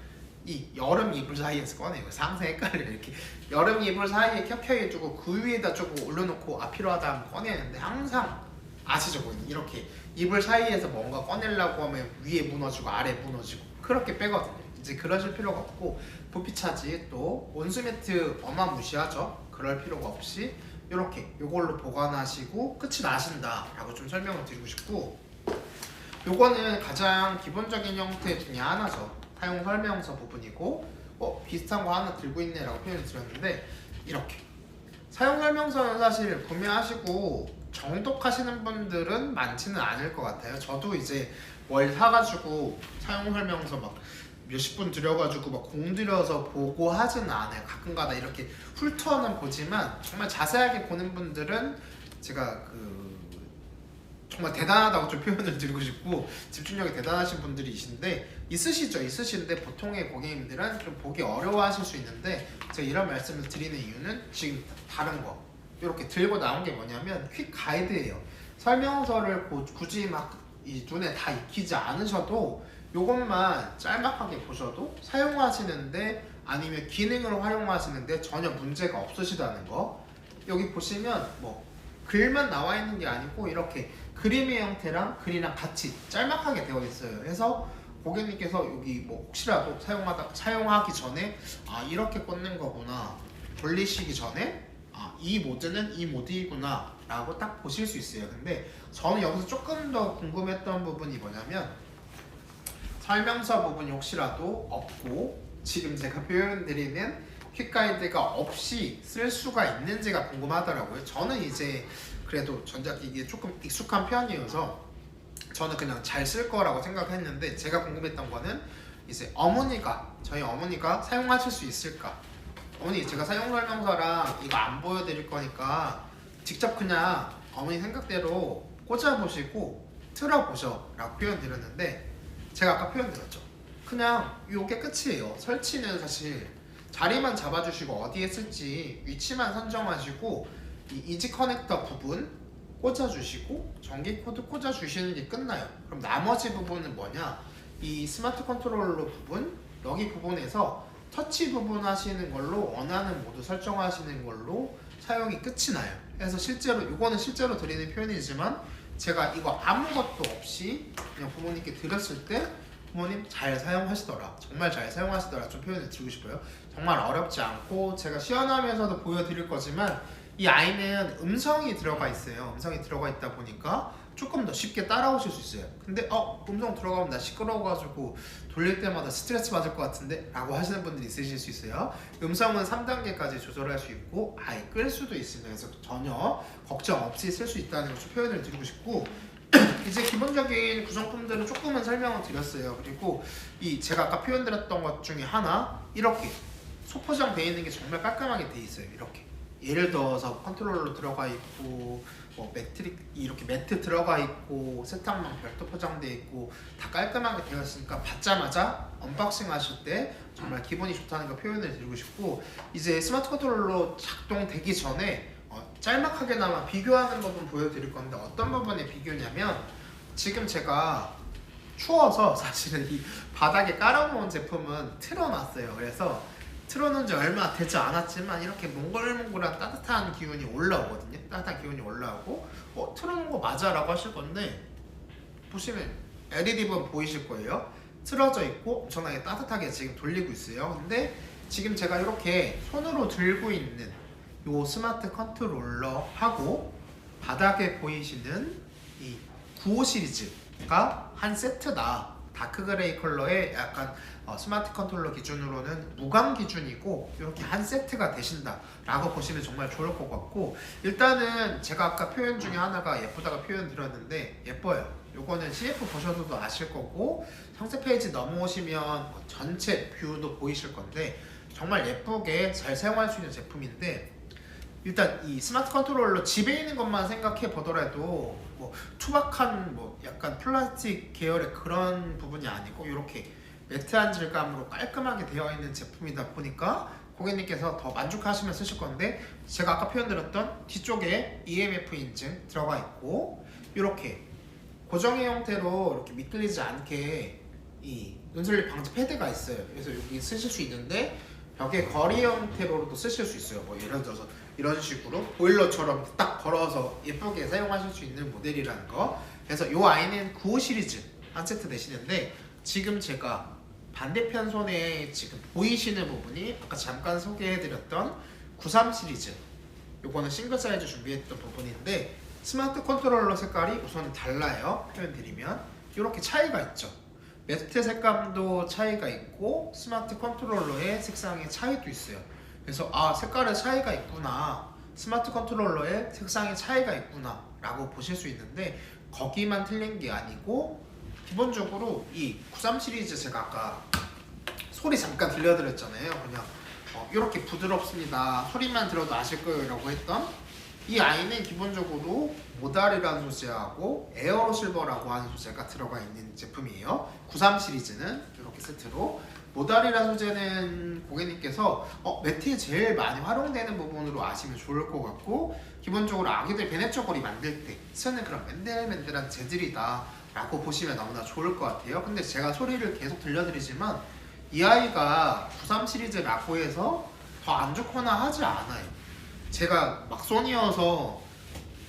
이 여름 이불 사이에서 꺼내요. 항상 헷갈려요. 이렇게 여름 이불 사이에 켜켜해주고 그 위에다 조금 올려놓고 필요하다 하면 꺼내는데 항상 아시죠? 이렇게 이불 사이에서 뭔가 꺼내려고 하면 위에 무너지고 아래 무너지고 그렇게 빼거든요. 이제 그러실 필요가 없고 부피 차지 또 온수 매트 어마무시하죠. 그럴 필요가 없이 이렇게 이걸로 보관하시고 끝이 나신다 라고 좀 설명을 드리고 싶고 요거는 가장 기본적인 형태 중에 하나죠. 사용 설명서 부분이고 비슷한 거 하나 들고 있네 라고 표현을 드렸는데 이렇게 사용 설명서는 사실 구매하시고 정독하시는 분들은 많지는 않을 것 같아요. 저도 이제 뭘 사가지고 사용 설명서 막 몇십 분 들여가지고 막 공들여서 보고 하지는 않아요. 가끔가다 이렇게 훑어는 보지만 정말 자세하게 보는 분들은 제가 정말 대단하다고 좀 표현을 드리고 싶고 집중력이 대단하신 분들이신데 있으신데 보통의 고객님들은 좀 보기 어려워하실 수 있는데 제가 이런 말씀을 드리는 이유는 지금 다른 거 이렇게 들고 나온 게 뭐냐면 퀵 가이드예요. 설명서를 굳이 막 이 눈에 다 익히지 않으셔도 요것만 짤막하게 보셔도 사용하시는데 아니면 기능을 활용하시는데 전혀 문제가 없으시다는 거. 여기 보시면 뭐 글만 나와 있는 게 아니고 이렇게 그림의 형태랑 글이랑 같이 짤막하게 되어 있어요. 그래서 고객님께서 여기 뭐 혹시라도 사용하기 전에 이렇게 꽂는 거구나, 돌리시기 전에 이 모드는 이 모드이구나 라고 딱 보실 수 있어요. 근데 저는 여기서 조금 더 궁금했던 부분이 뭐냐면 설명서 부분이 혹시라도 없고 지금 제가 표현드리는 퀵 가이드가 없이 쓸 수가 있는지가 궁금하더라고요. 저는 이제 그래도 전자기기에 조금 익숙한 편이어서 저는 그냥 잘 쓸 거라고 생각했는데 제가 궁금했던 거는 이제 저희 어머니가 사용하실 수 있을까? 어머니 제가 사용 설명서랑 이거 안 보여드릴 거니까 직접 그냥 어머니 생각대로 꽂아보시고 틀어보셔 라고 표현 드렸는데 제가 아까 표현 드렸죠. 그냥 이게 끝이에요. 설치는 사실 자리만 잡아주시고 어디에 쓸지 위치만 선정하시고 이 이지 커넥터 부분 꽂아주시고 전기 코드 꽂아주시는 게 끝나요. 그럼 나머지 부분은 뭐냐? 이 스마트 컨트롤러 부분, 여기 부분에서 터치 부분 하시는 걸로 원하는 모드 설정하시는 걸로 사용이 끝이 나요. 그래서 실제로 이거는 실제로 드리는 표현이지만 제가 이거 아무것도 없이 그냥 부모님께 드렸을 때 부모님 잘 사용하시더라, 정말 잘 사용하시더라 좀 표현을 드리고 싶어요. 정말 어렵지 않고 제가 시연하면서도 보여드릴 거지만 이 아이는 음성이 들어가 있어요. 음성이 들어가 있다 보니까 조금 더 쉽게 따라오실 수 있어요. 근데 음성 들어가면 나 시끄러워가지고 돌릴 때마다 스트레스 받을 것 같은데 라고 하시는 분들이 있으실 수 있어요. 음성은 3단계까지 조절할 수 있고 아예 끌 수도 있습니다. 그래서 전혀 걱정 없이 쓸 수 있다는 것을 표현을 드리고 싶고 이제 기본적인 구성품들은 조금은 설명을 드렸어요. 그리고 이 제가 아까 표현드렸던 것 중에 하나 이렇게 소포장 되어 있는 게 정말 깔끔하게 되어 있어요. 이렇게 예를 들어서 컨트롤러 들어가 있고 이렇게 매트 들어가 있고 세탁망 별도 포장되어 있고 다 깔끔하게 되어 있으니까 받자마자 언박싱 하실 때 정말 기분이 좋다는 거 표현을 드리고 싶고 이제 스마트 컨트롤러 작동되기 전에 짤막하게나마 비교하는 부분 보여드릴 건데 어떤 부분에 비교냐면 지금 제가 추워서 사실은 이 바닥에 깔아놓은 제품은 틀어놨어요. 그래서 틀어놓은 지 얼마 되지 않았지만 이렇게 몽글몽글한 따뜻한 기운이 올라오거든요. 따뜻한 기운이 올라오고 틀어놓은 거 맞아 라고 하실 건데 보시면 LED 부분 보이실 거예요. 틀어져 있고 엄청나게 따뜻하게 지금 돌리고 있어요. 근데 지금 제가 이렇게 손으로 들고 있는 요 스마트 컨트롤러하고 바닥에 보이시는 이 95 시리즈가 한 세트다. 다크 그레이 컬러의 약간 스마트 컨트롤러 기준으로는 무광 기준이고 이렇게 한 세트가 되신다 라고 보시면 정말 좋을 것 같고 일단은 제가 아까 표현 중에 하나가 예쁘다고 표현 드렸는데 예뻐요. 요거는 CF 보셔서도 아실 거고 상세 페이지 넘어오시면 전체 뷰도 보이실 건데 정말 예쁘게 잘 사용할 수 있는 제품인데 일단 이 스마트 컨트롤러 집에 있는 것만 생각해 보더라도 뭐 투박한 뭐 약간 플라스틱 계열의 그런 부분이 아니고 이렇게 매트한 질감으로 깔끔하게 되어 있는 제품이다 보니까 고객님께서 더 만족하시면 쓰실 건데 제가 아까 표현드렸던 뒤쪽에 EMF 인증 들어가 있고 이렇게 고정의 형태로 이렇게 미끌리지 않게 이 눈슬립 방지 패드가 있어요. 그래서 여기 쓰실 수 있는데 벽에 거리 형태로도 쓰실 수 있어요. 뭐 예를 들어서 이런 식으로 보일러처럼 딱 걸어서 예쁘게 사용하실 수 있는 모델이라는 거. 그래서 이 아이는 95 시리즈 한 세트 되시는데 지금 제가 반대편 손에 지금 보이시는 부분이 아까 잠깐 소개해드렸던 93 시리즈 요거는 싱글 사이즈 준비했던 부분인데 스마트 컨트롤러 색깔이 우선 달라요. 표현드리면 이렇게 차이가 있죠. 매트 색감도 차이가 있고 스마트 컨트롤러의 색상의 차이도 있어요. 그래서 색깔의 차이가 있구나, 스마트 컨트롤러의 색상의 차이가 있구나 라고 보실 수 있는데 거기만 틀린 게 아니고 기본적으로 이 93 시리즈 제가 아까 소리 잠깐 들려드렸잖아요. 그냥 이렇게 부드럽습니다, 소리만 들어도 아실 거예요 라고 했던 이 아이는 기본적으로 모달이라는 소재하고 에어로 실버라고 하는 소재가 들어가 있는 제품이에요. 93 시리즈는 이렇게 세트로 모달이라는 소재는 고객님께서 매트에 제일 많이 활용되는 부분으로 아시면 좋을 것 같고 기본적으로 아기들 배냇저고리 만들 때 쓰는 그런 맨들맨들한 재질이다 라고 보시면 너무나 좋을 것 같아요. 근데 제가 소리를 계속 들려드리지만 이 아이가 93 시리즈라고 해서 더 안 좋거나 하지 않아요. 제가 막 손이어서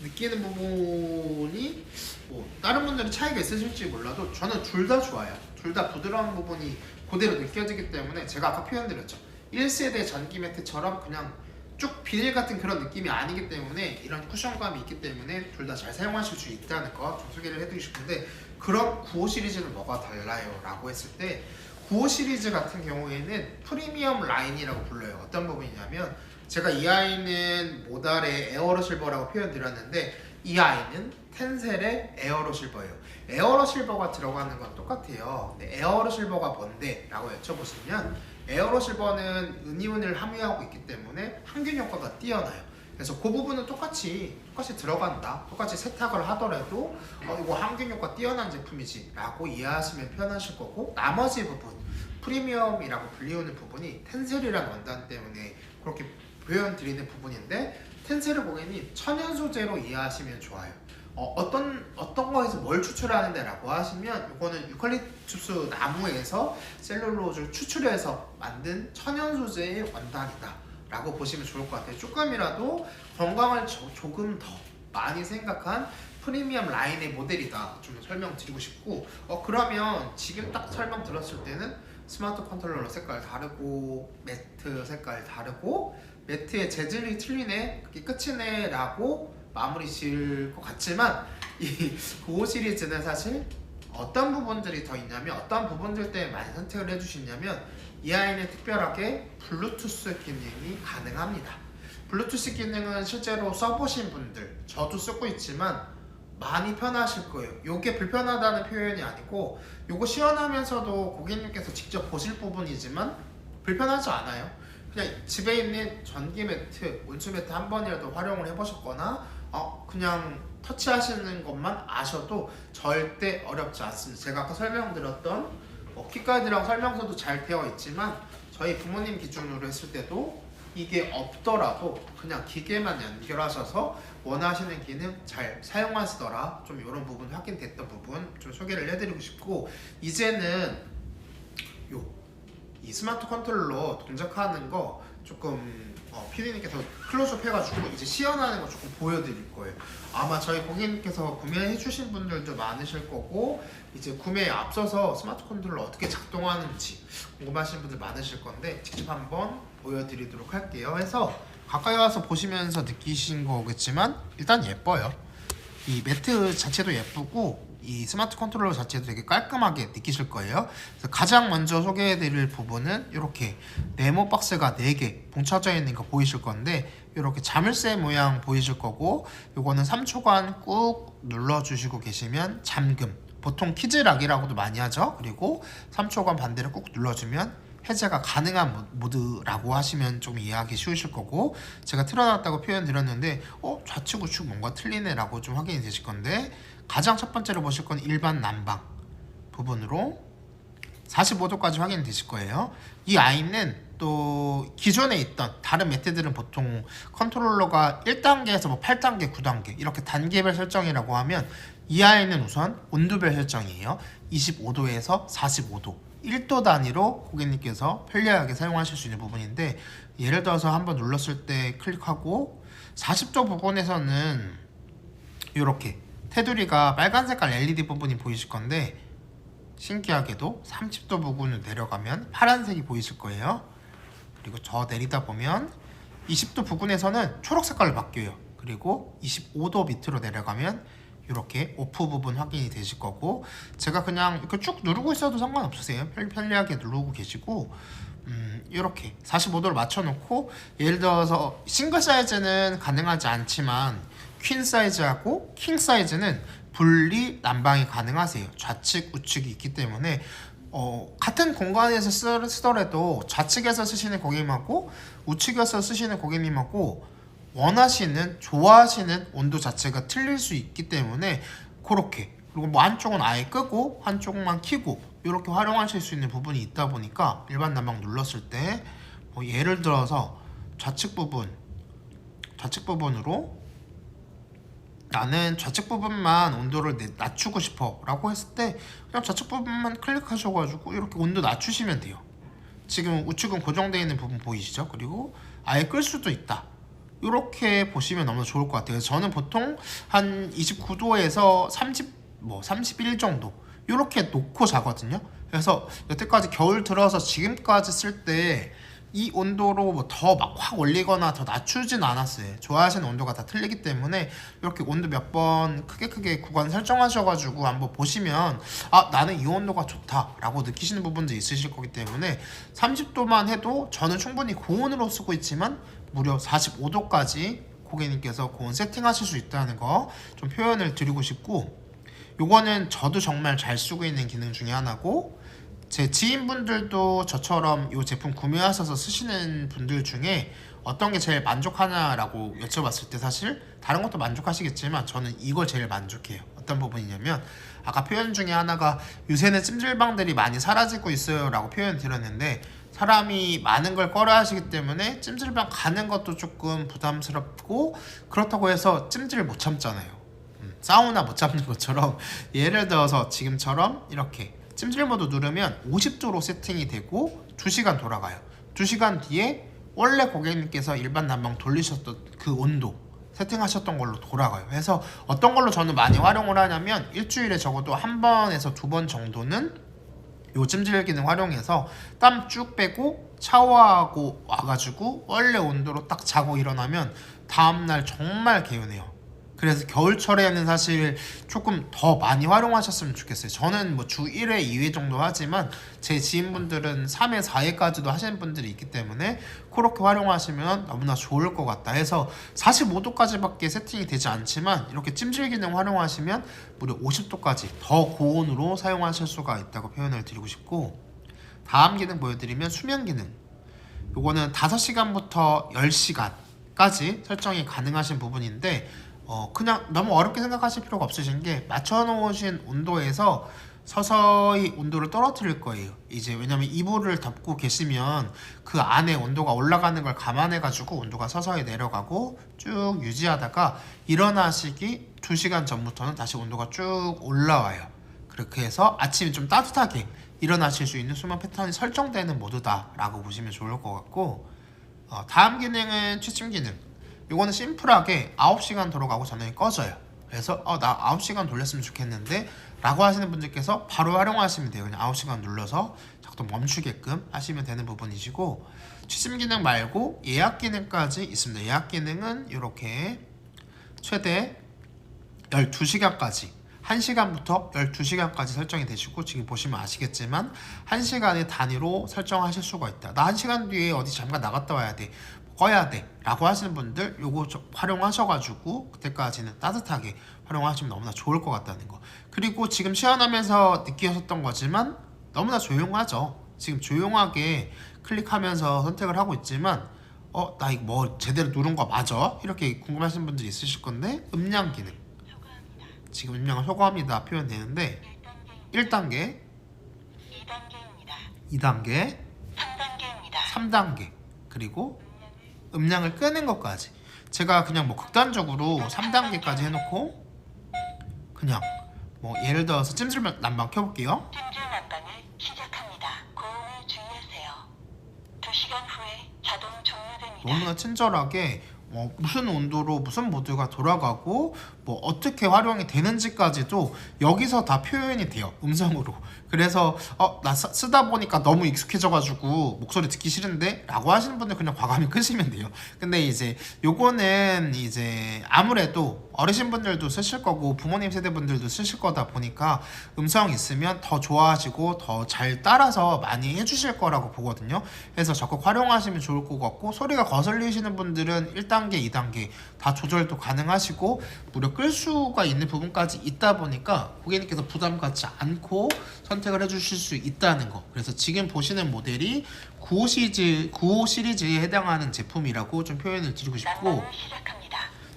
느끼는 부분이 뭐 다른 분들은 차이가 있으실지 몰라도 저는 둘 다 좋아요. 둘 다 부드러운 부분이 그대로 느껴지기 때문에 제가 아까 표현드렸죠. 1세대 전기 매트처럼 그냥 쭉 비닐 같은 그런 느낌이 아니기 때문에 이런 쿠션감이 있기 때문에 둘 다 잘 사용하실 수 있다는 거 좀 소개를 해드리고 싶은데 그럼 95 시리즈는 뭐가 달라요? 라고 했을 때 95 시리즈 같은 경우에는 프리미엄 라인이라고 불러요. 어떤 부분이냐면 제가 이 아이는 모달의 에어로 실버라고 표현드렸는데 이 아이는 텐셀의 에어로 실버예요. 에어로 실버가 들어가는 건 똑같아요. 근데 에어로 실버가 뭔데? 라고 여쭤보시면 에어로 실버는 은이온을 함유하고 있기 때문에 항균 효과가 뛰어나요. 그래서 그 부분은 똑같이 들어간다. 똑같이 세탁을 하더라도 이거 항균 효과 뛰어난 제품이지 라고 이해하시면 편하실 거고, 나머지 부분 프리미엄이라고 불리우는 부분이 텐셀이라는 원단 때문에 그렇게 표현드리는 부분인데, 텐셀을 고객님 천연 소재로 이해하시면 좋아요. 어떤 거에서 뭘 추출하는데 라고 하시면, 이거는 유칼립투스 나무에서 셀룰로즈를 추출해서 만든 천연 소재의 원단이다 라고 보시면 좋을 것 같아요. 조금이라도 건강을 조금 더 많이 생각한 프리미엄 라인의 모델이다 좀 설명드리고 싶고, 그러면 지금 딱 설명 들었을 때는 스마트 컨트롤러 색깔 다르고 매트 색깔 다르고 매트의 재질이 틀리네, 그게 끝이네 라고 마무리 지을 것 같지만, 이 95 시리즈는 사실 어떤 부분들이 더 있냐면, 어떤 부분들 때문에 많이 선택을 해주시냐면, 이 아이는 특별하게 블루투스 기능이 가능합니다. 블루투스 기능은 실제로 써보신 분들, 저도 쓰고 있지만 많이 편하실 거예요. 이게 불편하다는 표현이 아니고, 이거 시연하면서도 고객님께서 직접 보실 부분이지만 불편하지 않아요. 그냥 집에 있는 전기 매트, 온수 매트 한 번이라도 활용을 해보셨거나 그냥 터치하시는 것만 아셔도 절대 어렵지 않습니다. 제가 아까 설명드렸던 키가이드랑 설명서도 잘 되어 있지만, 저희 부모님 기준으로 했을 때도 이게 없더라도 그냥 기계만 연결하셔서 원하시는 기능 잘 사용하시더라. 좀 이런 부분 확인됐던 부분 좀 소개를 해드리고 싶고, 이제는 이 스마트 컨트롤러 동작하는 거 조금 피디님께서 클로즈업 해가지고 이제 시연하는 거 조금 보여드릴 거예요. 아마 저희 고객님께서 구매해 주신 분들도 많으실 거고, 이제 구매에 앞서서 스마트 컨트롤러 어떻게 작동하는지 궁금하신 분들 많으실 건데, 직접 한번 보여드리도록 할게요. 해서 가까이 와서 보시면서 느끼신 거겠지만 일단 예뻐요. 이 매트 자체도 예쁘고 이 스마트 컨트롤러 자체도 되게 깔끔하게 느끼실 거예요. 그래서 가장 먼저 소개해드릴 부분은 이렇게 네모 박스가 4개 봉쳐져 있는 거 보이실 건데, 이렇게 자물쇠 모양 보이실 거고, 이거는 3초간 꾹 눌러주시고 계시면 잠금, 보통 키즈락이라고도 많이 하죠. 그리고 3초간 반대로 꾹 눌러주면 해제가 가능한 모드라고 하시면 좀 이해하기 쉬우실 거고, 제가 틀어놨다고 표현 드렸는데 좌측 우측 뭔가 틀리네 라고 좀 확인이 되실 건데, 가장 첫 번째로 보실 건 일반 난방 부분으로 45도까지 확인이 되실 거예요. 이 아이는 또 기존에 있던 다른 매트들은 보통 컨트롤러가 1단계에서 뭐 8단계, 9단계 이렇게 단계별 설정이라고 하면, 이 아이는 우선 온도별 설정이에요. 25도에서 45도 1도 단위로 고객님께서 편리하게 사용하실 수 있는 부분인데, 예를 들어서 한번 눌렀을 때 클릭하고 40도 부분에서는 이렇게 테두리가 빨간 색깔 LED 부분이 보이실 건데, 신기하게도 30도 부분을 내려가면 파란색이 보이실 거예요. 그리고 저 내리다 보면 20도 부분에서는 초록 색깔로 바뀌어요. 그리고 25도 밑으로 내려가면 이렇게 오프 부분 확인이 되실 거고, 제가 그냥 이렇게 쭉 누르고 있어도 상관없으세요. 편리하게 누르고 계시고, 이렇게 45도를 맞춰놓고, 예를 들어서 싱글 사이즈는 가능하지 않지만 퀸 사이즈하고 킹 사이즈는 분리 난방이 가능하세요. 좌측 우측이 있기 때문에 같은 공간에서 쓰더라도 좌측에서 쓰시는 고객님하고 우측에서 쓰시는 고객님하고 원하시는, 좋아하시는 온도 자체가 틀릴 수 있기 때문에 그렇게, 그리고 뭐 한쪽은 아예 끄고 한쪽만 켜고 이렇게 활용하실 수 있는 부분이 있다 보니까, 일반 난방 눌렀을 때 예를 들어서 좌측 부분으로 나는 좌측 부분만 온도를 낮추고 싶어 라고 했을 때 그냥 좌측 부분만 클릭하셔가지고 이렇게 온도 낮추시면 돼요. 지금 우측은 고정되어 있는 부분 보이시죠? 그리고 아예 끌 수도 있다. 이렇게 보시면 너무 좋을 것 같아요. 저는 보통 한 29도에서 31 정도 이렇게 놓고 자거든요. 그래서 여태까지 겨울 들어서 지금까지 쓸 때 이 온도로 뭐 더 막 확 올리거나 더 낮추진 않았어요. 좋아하시는 온도가 다 틀리기 때문에 이렇게 온도 몇 번 크게 구간 설정하셔가지고 한번 보시면, 나는 이 온도가 좋다 라고 느끼시는 부분도 있으실 거기 때문에 30도만 해도 저는 충분히 고온으로 쓰고 있지만 무려 45도까지 고객님께서 고온 세팅하실 수 있다는 거 좀 표현을 드리고 싶고, 요거는 저도 정말 잘 쓰고 있는 기능 중에 하나고, 제 지인분들도 저처럼 이 제품 구매하셔서 쓰시는 분들 중에 어떤 게 제일 만족하냐라고 여쭤봤을 때 사실 다른 것도 만족하시겠지만 저는 이걸 제일 만족해요. 어떤 부분이냐면, 아까 표현 중에 하나가 요새는 찜질방들이 많이 사라지고 있어요 라고 표현 드렸는데, 사람이 많은 걸 꺼려 하시기 때문에 찜질방 가는 것도 조금 부담스럽고, 그렇다고 해서 찜질을 못 참잖아요. 사우나 못 참는 것처럼 예를 들어서 지금처럼 이렇게 찜질 모드 누르면 50도로 세팅이 되고 2시간 돌아가요. 2시간 뒤에 원래 고객님께서 일반 난방 돌리셨던 그 온도 세팅하셨던 걸로 돌아가요. 그래서 어떤 걸로 저는 많이 활용을 하냐면, 일주일에 적어도 한 번에서 2번 정도는 요 찜질 기능 활용해서 땀 쭉 빼고 샤워하고 와가지고 원래 온도로 딱 자고 일어나면 다음날 정말 개운해요. 그래서 겨울철에는 사실 조금 더 많이 활용하셨으면 좋겠어요. 저는 뭐 주 1회, 2회 정도 하지만 제 지인분들은 3회, 4회까지도 하시는 분들이 있기 때문에 그렇게 활용하시면 너무나 좋을 것 같다 해서 45도까지밖에 세팅이 되지 않지만 이렇게 찜질 기능 활용하시면 무려 50도까지 더 고온으로 사용하실 수가 있다고 표현을 드리고 싶고, 다음 기능 보여드리면 수면 기능. 요거는 5시간부터 10시간까지 설정이 가능하신 부분인데, 그냥 너무 어렵게 생각하실 필요가 없으신 게, 맞춰놓으신 온도에서 서서히 온도를 떨어뜨릴 거예요. 이제 왜냐면 이불을 덮고 계시면 그 안에 온도가 올라가는 걸 감안해 가지고 온도가 서서히 내려가고 쭉 유지하다가 일어나시기 2시간 전부터는 다시 온도가 쭉 올라와요. 그렇게 해서 아침에 좀 따뜻하게 일어나실 수 있는 수면 패턴이 설정되는 모드다 라고 보시면 좋을 것 같고, 다음 기능은 취침 기능. 이거는 심플하게 9시간 돌아가고 전원이 꺼져요. 그래서 나 9시간 돌렸으면 좋겠는데 라고 하시는 분들께서 바로 활용하시면 돼요. 그냥 9시간 눌러서 작동 멈추게끔 하시면 되는 부분이시고, 취침 기능 말고 예약 기능까지 있습니다. 예약 기능은 이렇게 최대 12시간까지 1시간부터 12시간까지 설정이 되시고, 지금 보시면 아시겠지만 1시간의 단위로 설정하실 수가 있다. 나 1시간 뒤에 어디 잠깐 나갔다 와야 돼, 꺼야 돼 라고 하시는 분들 요거 활용하셔가지고 그때까지는 따뜻하게 활용하시면 너무나 좋을 것 같다는 거. 그리고 지금 시연하면서 느끼셨던 거지만 너무나 조용하죠. 지금 조용하게 클릭하면서 선택을 하고 있지만 나 이거 뭐 제대로 누른 거 맞아? 이렇게 궁금하신 분들이 있으실 건데, 음량 기능. 지금 음량을 효과합니다 표현되는데 1단계, 2단계, 3단계, 그리고 음량을 끄는 것까지. 제가 그냥 뭐 극단적으로 3단계까지 해놓고 그냥 뭐 예를 들어서 찜질 난방 켜볼게요. 찜질 난방을 시작합니다. 고온에 주의하세요. 2시간 후에 자동 종료됩니다. 너무나 친절하게 무슨 온도로 무슨 모드가 돌아가고 뭐 어떻게 활용이 되는지까지도 여기서 다 표현이 돼요, 음성으로. 그래서 나 쓰다 보니까 너무 익숙해져가지고 목소리 듣기 싫은데 라고 하시는 분들 그냥 과감히 끄시면 돼요. 근데 이제 요거는 이제 아무래도 어르신 분들도 쓰실 거고 부모님 세대 분들도 쓰실 거다 보니까 음성 있으면 더 좋아하시고 더 잘 따라서 많이 해주실 거라고 보거든요. 그래서 적극 활용하시면 좋을 것 같고, 소리가 거슬리시는 분들은 1단계, 2단계 다 조절도 가능하시고 무려 끌 수가 있는 부분까지 있다 보니까 고객님께서 부담 갖지 않고 선택을 해주실 수 있다는 거. 그래서 지금 보시는 모델이 95 시리즈에 해당하는 제품이라고 좀 표현을 드리고 싶고,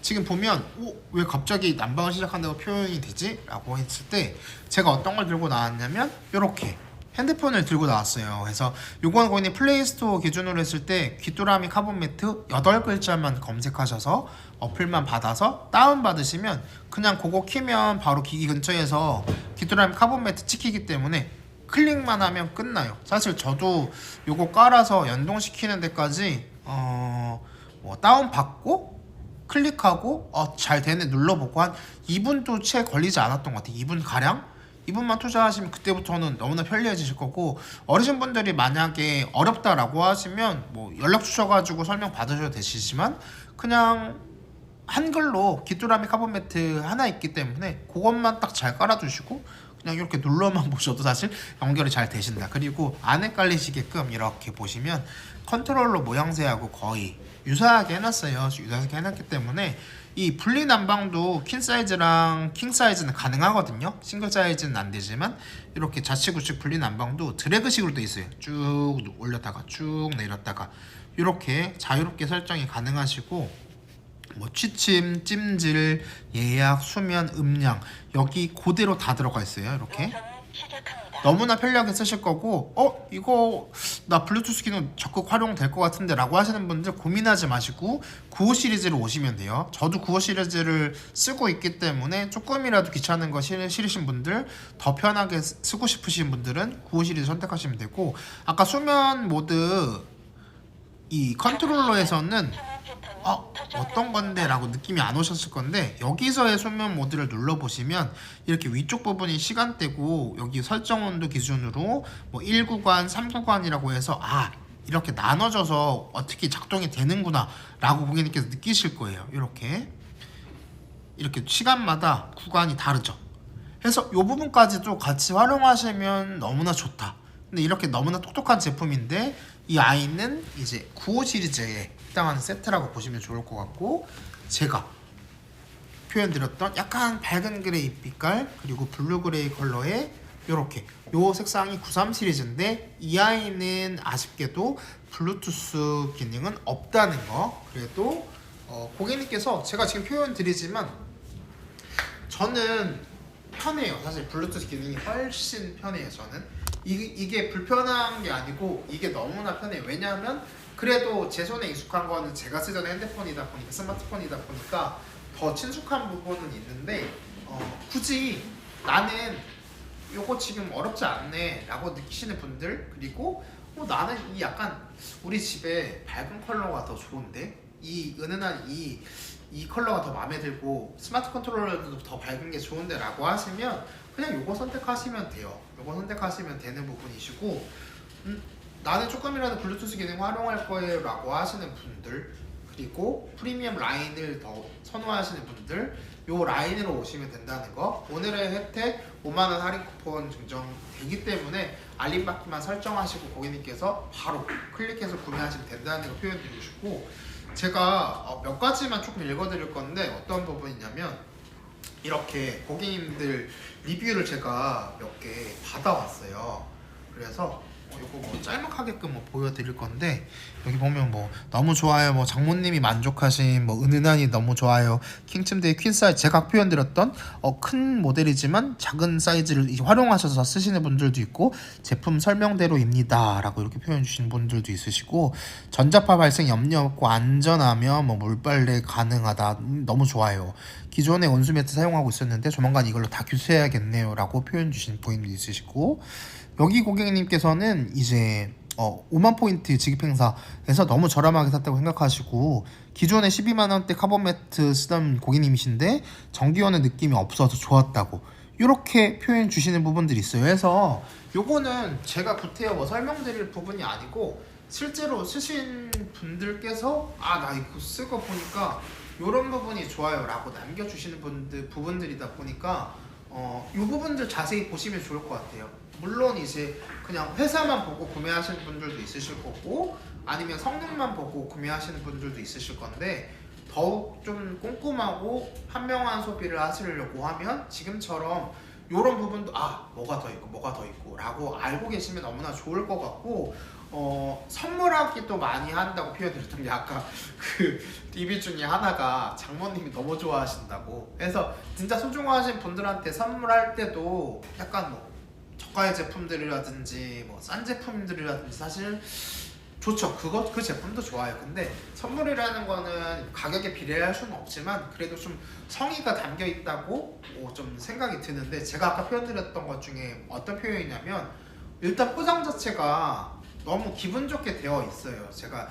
지금 보면 왜 갑자기 난방을 시작한다고 표현이 되지? 라고 했을 때 제가 어떤 걸 들고 나왔냐면 이렇게 핸드폰을 들고 나왔어요. 그래서 요건 고객님 플레이스토어 기준으로 했을 때 귀뚜라미 카본 매트 8글자만 검색하셔서 어플만 받아서 다운받으시면 그냥 그거 키면 바로 기기 근처에서 귀뚜라미 카본 매트 찍히기 때문에 클릭만 하면 끝나요. 사실 저도 요거 깔아서 연동시키는 데까지 뭐 다운받고 클릭하고 잘 되네 눌러보고 한 2분도 채 걸리지 않았던 것 같아요. 2분 가량? 2분만 투자하시면 그때부터는 너무나 편리해지실 거고, 어르신분들이 만약에 어렵다라고 하시면 뭐 연락 주셔가지고 설명 받으셔도 되시지만 그냥 한글로 귀뚜라미 카본 매트 하나 있기 때문에 그것만 딱 잘 깔아주시고 그냥 이렇게 눌러만 보셔도 사실 연결이 잘 되신다. 그리고 안에 깔리시게끔 이렇게 보시면 컨트롤러 모양새하고 거의 유사하게 해놨어요. 유사하게 해놨기 때문에 이 분리 난방도 퀸 사이즈랑 킹 사이즈는 가능하거든요. 싱글 사이즈는 안 되지만 이렇게 좌측 우측 분리 난방도 드래그식으로 돼 있어요. 쭉 올렸다가 쭉 내렸다가 이렇게 자유롭게 설정이 가능하시고 뭐 취침, 찜질, 예약, 수면, 음량 여기 그대로 다 들어가 있어요. 이렇게 운전을 시작합니다. 너무나 편리하게 쓰실 거고 이거 나 블루투스 기능 적극 활용될 것 같은데 라고 하시는 분들 고민하지 마시고 95 시리즈로 오시면 돼요. 저도 95 시리즈를 쓰고 있기 때문에 조금이라도 귀찮은 거 싫으신 분들, 더 편하게 쓰고 싶으신 분들은 95 시리즈 선택하시면 되고, 아까 수면 모드 이 컨트롤러에서는 어떤 건데 라고 느낌이 안 오셨을 건데, 여기서의 수면 모드를 눌러보시면 이렇게 위쪽 부분이 시간대고 여기 설정 온도 기준으로 뭐 1구간, 3구간이라고 해서 이렇게 나눠져서 어떻게 작동이 되는구나 라고 고객님께서 느끼실 거예요. 이렇게 시간마다 구간이 다르죠. 그래서 이 부분까지도 같이 활용하시면 너무나 좋다. 근데 이렇게 너무나 똑똑한 제품인데 이 아이는 이제 95 시리즈에 해당하는 세트라고 보시면 좋을 것 같고, 제가 표현드렸던 약간 밝은 그레이 빛깔 그리고 블루 그레이 컬러의 요렇게 요 색상이 93 시리즈인데 이 아이는 아쉽게도 블루투스 기능은 없다는 거. 그래도 고객님께서 제가 지금 표현드리지만 저는 편해요. 사실 블루투스 기능이 훨씬 편해요. 저는 이게 불편한 게 아니고 이게 너무나 편해요. 왜냐하면 그래도 제 손에 익숙한 거는 제가 쓰던 핸드폰이다 보니까, 스마트폰이다 보니까 더 친숙한 부분은 있는데 굳이 나는 요거 지금 어렵지 않네 라고 느끼시는 분들, 그리고 나는 이 약간 우리 집에 밝은 컬러가 더 좋은데 이 은은한 이 컬러가 더 마음에 들고 스마트 컨트롤러도 더 밝은 게 좋은데 라고 하시면 그냥 요거 선택하시면 돼요. 요거 선택하시면 되는 부분이시고, 나는 조금이라도 블루투스 기능 활용할 거예요 라고 하시는 분들, 그리고 프리미엄 라인을 더 선호하시는 분들, 요 라인으로 오시면 된다는 거. 오늘의 혜택 5만원 할인 쿠폰 증정되기 때문에 알림받기만 설정하시고 고객님께서 바로 클릭해서 구매하시면 된다는 거 표현드리고 싶고, 제가 몇 가지만 조금 읽어드릴 건데 어떤 부분이냐면, 이렇게 고객님들 리뷰를 제가 몇 개 받아왔어요. 그래서 이거 뭐 짤막하게끔 보여드릴 건데, 여기 보면 뭐 너무 좋아요, 뭐 장모님이 만족하신 뭐 은은한이 너무 좋아요, 킹침대의 퀸 사이즈, 제가 표현드렸던 큰 모델이지만 작은 사이즈를 이제 활용하셔서 쓰시는 분들도 있고, 제품 설명대로입니다 라고 이렇게 표현 주시는 분들도 있으시고, 전자파 발생 염려 없고 안전하며 뭐 물빨래 가능하다, 너무 좋아요, 기존에 온수 매트 사용하고 있었는데 조만간 이걸로 다 교체해야겠네요 라고 표현 주신 고객님도 있으시고, 여기 고객님께서는 이제 5만 포인트 지급 행사에서 너무 저렴하게 샀다고 생각하시고, 기존에 12만원대 카본 매트 쓰던 고객님이신데 전기요는 느낌이 없어서 좋았다고 이렇게 표현 주시는 부분들이 있어요. 그래서 요거는 제가 구태여 뭐 설명드릴 부분이 아니고, 실제로 쓰신 분들께서 나 이거 쓰고 보니까 요런 부분이 좋아요 라고 남겨주시는 부분들이다 보니까 이 부분들 자세히 보시면 좋을 것 같아요. 물론 이제 그냥 회사만 보고 구매하시는 분들도 있으실 거고, 아니면 성능만 보고 구매하시는 분들도 있으실 건데, 더욱 좀 꼼꼼하고 현명한 소비를 하시려고 하면 지금처럼 이런 부분도 뭐가 더 있고 라고 알고 계시면 너무나 좋을 것 같고, 선물하기도 많이 한다고 표현드렸던 게 아까 그 리뷰 중에 하나가 장모님이 너무 좋아하신다고. 그래서 진짜 소중하신 분들한테 선물할 때도 약간 뭐 저가의 제품들이라든지 뭐 싼 제품들이라든지 사실 좋죠. 그 제품도 좋아요. 근데 선물이라는 거는 가격에 비례할 수는 없지만 그래도 좀 성의가 담겨 있다고 좀 생각이 드는데, 제가 아까 표현드렸던 것 중에 어떤 표현이냐면, 일단 포장 자체가 너무 기분 좋게 되어 있어요. 제가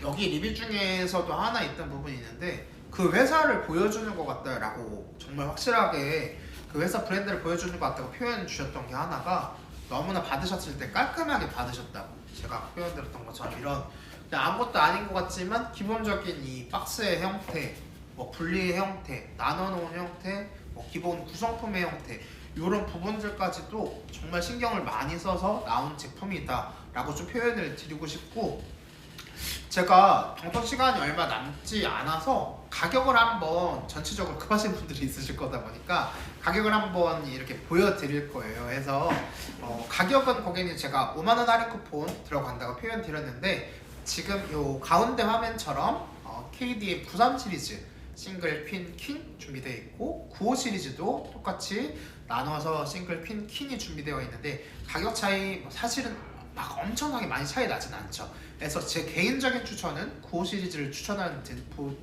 여기 리뷰 중에서도 하나 있던 부분이 있는데, 그 회사를 보여주는 것 같다라고 정말 확실하게 그 회사 브랜드를 보여주는 것 같다고 표현 주셨던 게 하나가, 너무나 받으셨을 때 깔끔하게 받으셨다고. 제가 표현드렸던 것처럼 이런 그냥 아무것도 아닌 것 같지만 기본적인 이 박스의 형태, 뭐 분리의 형태, 나눠놓은 형태, 뭐 기본 구성품의 형태, 이런 부분들까지도 정말 신경을 많이 써서 나온 제품이다 라고 좀 표현을 드리고 싶고, 제가 방송 시간이 얼마 남지 않아서 가격을 한번 전체적으로 급하신 분들이 있으실 거다 보니까 가격을 한번 이렇게 보여드릴 거예요. 그래서 가격은 고객님 제가 5만원 할인 쿠폰 들어간다고 표현 드렸는데 지금 요 가운데 화면처럼 KD의 부산 시리즈 싱글 퀸 킹 준비되어 있고 95 시리즈도 똑같이 나눠서 싱글 퀸 킹이 준비되어 있는데 가격 차이 사실은 막 엄청나게 많이 차이 나진 않죠. 그래서 제 개인적인 추천은 95 시리즈를 추천하는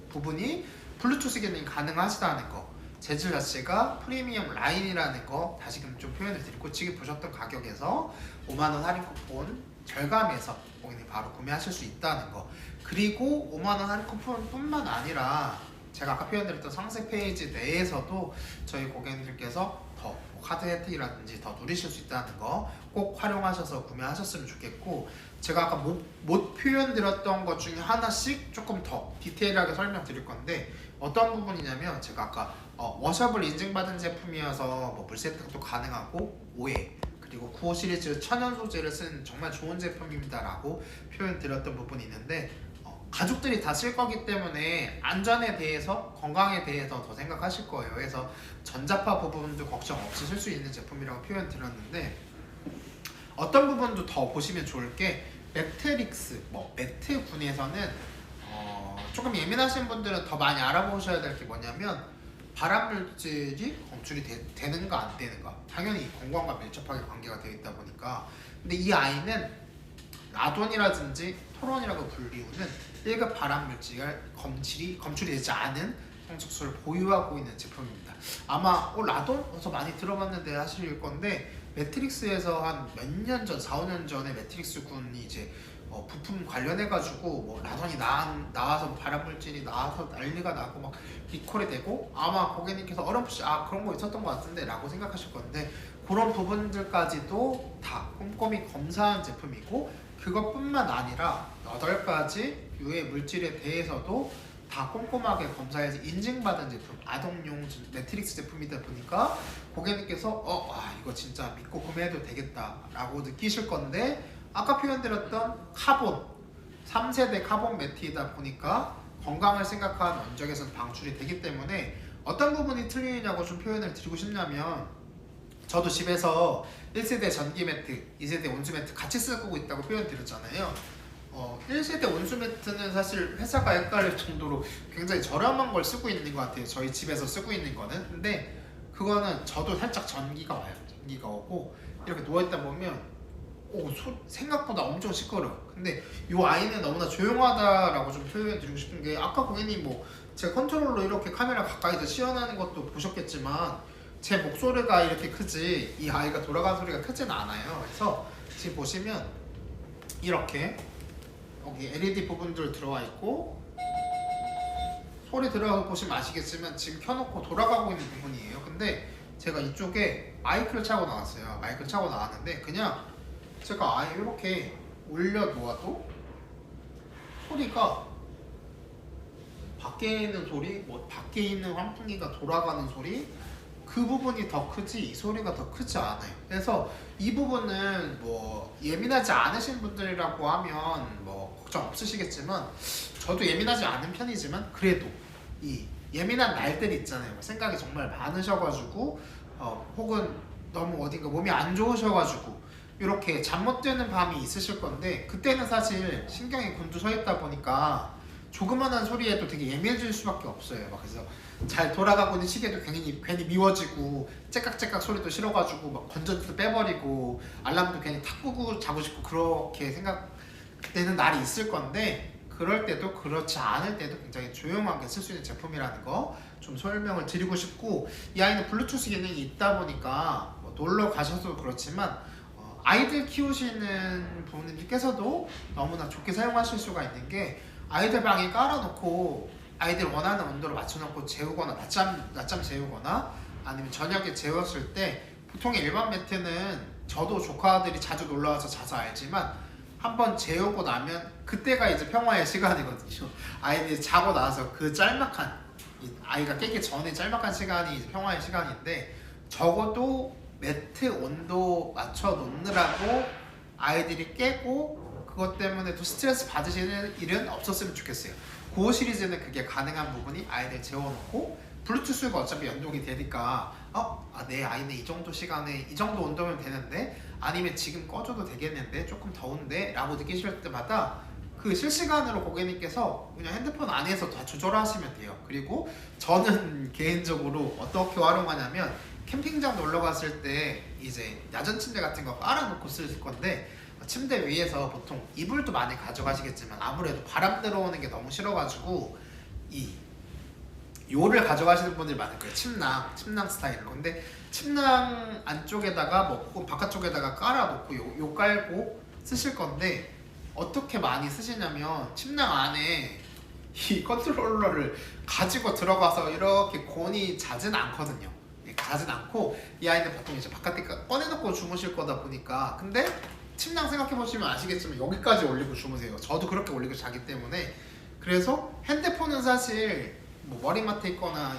부분이 블루투스 기능이 가능하시다는 거, 재질 자체가 프리미엄 라인이라는 거 다시금 좀 표현을 드리고 지금 보셨던 가격에서 5만원 할인 쿠폰 절감해서 고객님 바로 구매하실 수 있다는 거, 그리고 5만원 할인 쿠폰 뿐만 아니라 제가 아까 표현드렸던 상세 페이지 내에서도 저희 고객님들께서 더 카드 혜택이라든지 더 누리실 수 있다는 거 꼭 활용하셔서 구매하셨으면 좋겠고, 제가 아까 못 표현드렸던 것 중에 하나씩 조금 더 디테일하게 설명드릴 건데 어떤 부분이냐면 제가 아까 워셔블 인증받은 제품이어서 뭐 물세탁도 가능하고 오해, 그리고 95 시리즈 천연 소재를 쓴 정말 좋은 제품입니다 라고 표현 드렸던 부분이 있는데 가족들이 다 쓸 거기 때문에 안전에 대해서 건강에 대해서 더 생각하실 거예요. 그래서 전자파 부분도 걱정 없이 쓸 수 있는 제품이라고 표현 드렸는데 어떤 부분도 더 보시면 좋을 게 매트릭스, 매트군에서는 조금 예민하신 분들은 더 많이 알아보셔야 될 게 뭐냐면 발암물질이 검출이 되는가 안 되는가, 당연히 건강과 밀접하게 관계가 되어 있다 보니까. 근데 이 아이는 라돈이라든지 토론이라고 불리우는 1급 발암물질 검출이 되지 않은 성적수를 보유하고 있는 제품입니다. 아마 라돈? 어서 많이 들어봤는데 하실 건데 매트릭스에서 한 몇 년 전, 4, 5년 전에 매트릭스 군이 이제 부품 관련해가지고 뭐 라돈이 나와서 발암물질이 나와서 난리가 나고 막 리콜이 되고 아마 고객님께서 어렴풋이 그런 거 있었던 것 같은데 라고 생각하실 건데 그런 부분들까지도 다 꼼꼼히 검사한 제품이고 그것뿐만 아니라 8가지 유해 물질에 대해서도 다 꼼꼼하게 검사해서 인증받은 제품, 아동용 매트릭스 제품이다 보니까 고객님께서 이거 진짜 믿고 구매해도 되겠다 라고 느끼실 건데 아까 표현드렸던 카본 3세대 카본 매트이다 보니까 건강을 생각한 원적에서는 방출이 되기 때문에 어떤 부분이 틀리냐고 좀 표현을 드리고 싶냐면 저도 집에서 1세대 전기 매트, 2세대 온수 매트 같이 쓰고 있다고 표현 드렸잖아요. 1세대 온수 매트는 사실 회사가 헷갈릴 정도로 굉장히 저렴한 걸 쓰고 있는 것 같아요. 저희 집에서 쓰고 있는 거는. 근데 그거는 저도 살짝 전기가 와요. 전기가 오고 이렇게 누워있다 보면 생각보다 엄청 시끄러워요. 근데 이 아이는 너무나 조용하다라고 좀 표현 드리고 싶은 게 아까 고객님 제가 컨트롤러 이렇게 카메라 가까이서 시연하는 것도 보셨겠지만 제 목소리가 이렇게 크지 이 아이가 돌아가는 소리가 크진 않아요. 그래서 지금 보시면 이렇게 여기 LED 부분들 들어와 있고 소리 들어가서 보시면 아시겠지만 지금 켜놓고 돌아가고 있는 부분이에요. 근데 제가 이쪽에 마이크를 차고 나왔어요. 마이크를 차고 나왔는데 그냥 제가 아예 이렇게 올려 놓아도 소리가 밖에 있는 소리, 밖에 있는 환풍기가 돌아가는 소리 그 부분이 더 크지 이 소리가 더 크지 않아요. 그래서 이 부분은 예민하지 않으신 분들이라고 하면 걱정 없으시겠지만 저도 예민하지 않은 편이지만 그래도 이 예민한 날들 있잖아요. 생각이 정말 많으셔가지고 혹은 너무 어딘가 몸이 안 좋으셔가지고 이렇게 잠 못 드는 밤이 있으실 건데 그때는 사실 신경이 곤두서 있다 보니까 조그만한 소리에도 되게 예민해질 수밖에 없어요. 그래서 잘 돌아가고 있는 시계도 괜히 미워지고 째깍째깍 소리도 싫어가지고 건전지도 빼버리고 알람도 괜히 탁 끄고 자고 싶고 그렇게 생각되는 날이 있을 건데 그럴 때도 그렇지 않을 때도 굉장히 조용하게 쓸 수 있는 제품이라는 거 좀 설명을 드리고 싶고 이 아이는 블루투스 기능이 있다 보니까 놀러 가셔도 그렇지만 아이들 키우시는 부모님께서도 너무나 좋게 사용하실 수가 있는 게 아이들 방에 깔아놓고 아이들 원하는 온도로 맞춰놓고 재우거나 낮잠 재우거나 아니면 저녁에 재웠을 때 보통 일반 매트는 저도 조카들이 자주 놀러와서 자서 알지만 한번 재우고 나면 그때가 이제 평화의 시간이거든요. 아이들이 자고 나서 그 짤막한 아이가 깨기 전에 짤막한 시간이 이제 평화의 시간인데 적어도 매트 온도 맞춰 놓느라고 아이들이 깨고 그것 때문에 또 스트레스 받으시는 일은 없었으면 좋겠어요. 고 시리즈는 그게 가능한 부분이 아이들 재워놓고 블루투스가 어차피 연동이 되니까 내 아이는 이 정도 시간에 이 정도 온도면 되는데 아니면 지금 꺼줘도 되겠는데 조금 더운데 라고 느끼실 때마다 그 실시간으로 고객님께서 그냥 핸드폰 안에서 다 조절하시면 돼요. 그리고 저는 개인적으로 어떻게 활용하냐면 캠핑장 놀러 갔을 때 이제 야전 침대 같은 거 깔아놓고 쓸 건데 침대 위에서 보통 이불도 많이 가져가시겠지만 아무래도 바람 들어오는 게 너무 싫어가지고 이 요를 가져가시는 분들이 많을 거예요. 침낭 스타일로. 근데 침낭 안쪽에다가 뭐 혹은 바깥쪽에다가 깔아놓고 요 깔고 쓰실 건데 어떻게 많이 쓰시냐면 침낭 안에 이 컨트롤러를 가지고 들어가서 이렇게 권이 자진 않거든요. 자진 않고 이 아이는 보통 이제 바깥에 꺼내놓고 주무실 거다 보니까 근데 침낭 생각해보시면 아시겠지만 여기까지 올리고 주무세요. 저도 그렇게 올리고 자기 때문에 그래서 핸드폰은 사실 뭐 머리맡에 있거나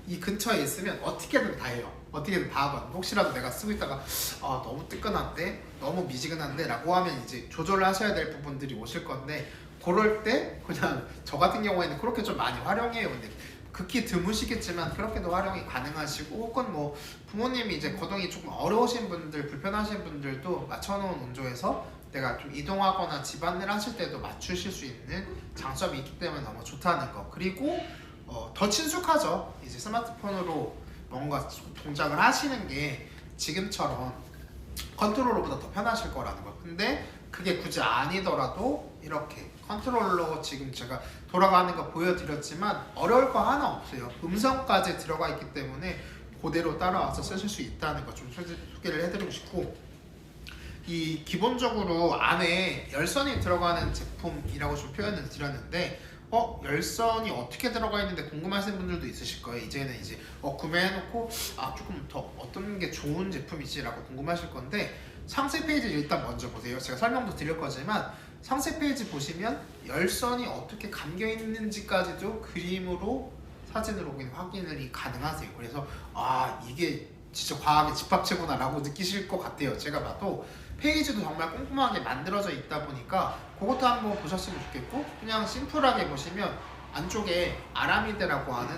이 근처에 있으면 어떻게든 다 해요. 어떻게든 다 하거든요. 혹시라도 내가 쓰고 있다가 너무 뜨끈한데 너무 미지근한데 라고 하면 이제 조절을 하셔야 될 부분들이 오실 건데 그럴 때 그냥 저 같은 경우에는 그렇게 좀 많이 활용해요. 근데 극히 드무시겠지만 그렇게도 활용이 가능하시고 혹은 뭐 부모님이 이제 거동이 조금 어려우신 분들 불편하신 분들도 맞춰놓은 온도에서 내가 좀 이동하거나 집안일 하실 때도 맞추실 수 있는 장점이 있기 때문에 너무 좋다는 거. 그리고 더 친숙하죠. 이제 스마트폰으로 뭔가 동작을 하시는 게 지금처럼 컨트롤러보다 더 편하실 거라는 거. 근데 그게 굳이 아니더라도 이렇게 컨트롤러 지금 제가 돌아가는 거 보여드렸지만 어려울 거 하나 없어요. 음성까지 들어가 있기 때문에 그대로 따라와서 쓰실 수 있다는 거 좀 소개를 해드리고 싶고 이 기본적으로 안에 열선이 들어가는 제품이라고 좀 표현을 드렸는데 열선이 어떻게 들어가 있는데 궁금하신 분들도 있으실 거예요. 이제는 이제 구매해놓고 조금 더 어떤 게 좋은 제품이지 라고 궁금하실 건데 상세 페이지를 일단 먼저 보세요. 제가 설명도 드릴 거지만 상세 페이지 보시면 열선이 어떻게 감겨 있는지까지도 그림으로 사진으로 확인이 가능하세요. 그래서 이게 진짜 과학의 집합체구나 라고 느끼실 것 같아요. 제가 봐도 페이지도 정말 꼼꼼하게 만들어져 있다 보니까 그것도 한번 보셨으면 좋겠고 그냥 심플하게 보시면 안쪽에 아라미드라고 하는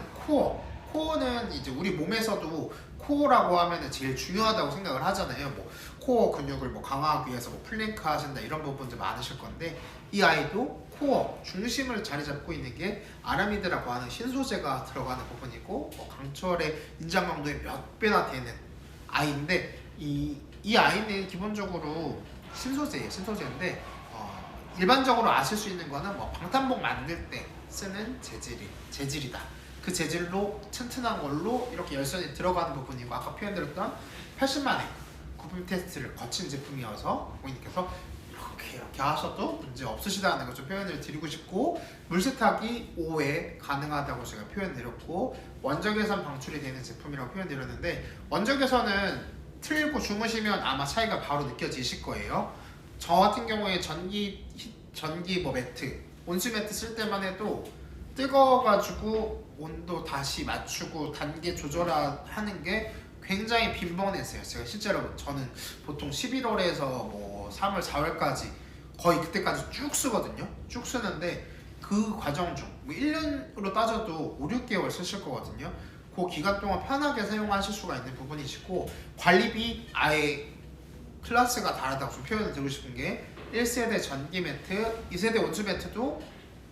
코어는 이제 우리 몸에서도 코어라고 하면 제일 중요하다고 생각을 하잖아요. 뭐 코어 근육을 뭐 강화하기 위해서 뭐 플랭크 하신다 이런 부분들 많으실 건데 이 아이도 코어 중심을 자리 잡고 있는 게 아라미드라고 하는 신소재가 들어가는 부분이고 강철의 인장 강도의 몇 배나 되는 아이인데 이 아이는 기본적으로 신소재인데 일반적으로 아실 수 있는 거는 뭐 방탄복 만들 때 쓰는 재질이다. 그 재질로 튼튼한 걸로 이렇게 열선이 들어가는 부분이고 아까 표현드렸던 80만의 구분 테스트를 거친 제품이어서 고객님께서 이렇게 하셔도 문제 없으시다는 걸 좀 표현을 드리고 싶고 물세탁이 5회 가능하다고 제가 표현드렸고 원적외선 방출이 되는 제품이라고 표현드렸는데 원적외선은 틀고 주무시면 아마 차이가 바로 느껴지실 거예요. 저 같은 경우에 전기 뭐 매트, 온수 매트 쓸 때만 해도 뜨거워가지고 온도 다시 맞추고 단계 조절하는 게 굉장히 빈번했어요. 제가 실제로 저는 보통 11월에서 뭐 3월, 4월까지 거의 그때까지 쭉 쓰거든요. 쭉 쓰는데 그 과정 중 뭐 1년으로 따져도 5, 6개월 쓰실 거거든요. 그 기간 동안 편하게 사용하실 수가 있는 부분이시고 관리비 아예 클래스가 다르다고 좀 표현을 드리고 싶은 게 1세대 전기 매트, 2세대 온수 매트도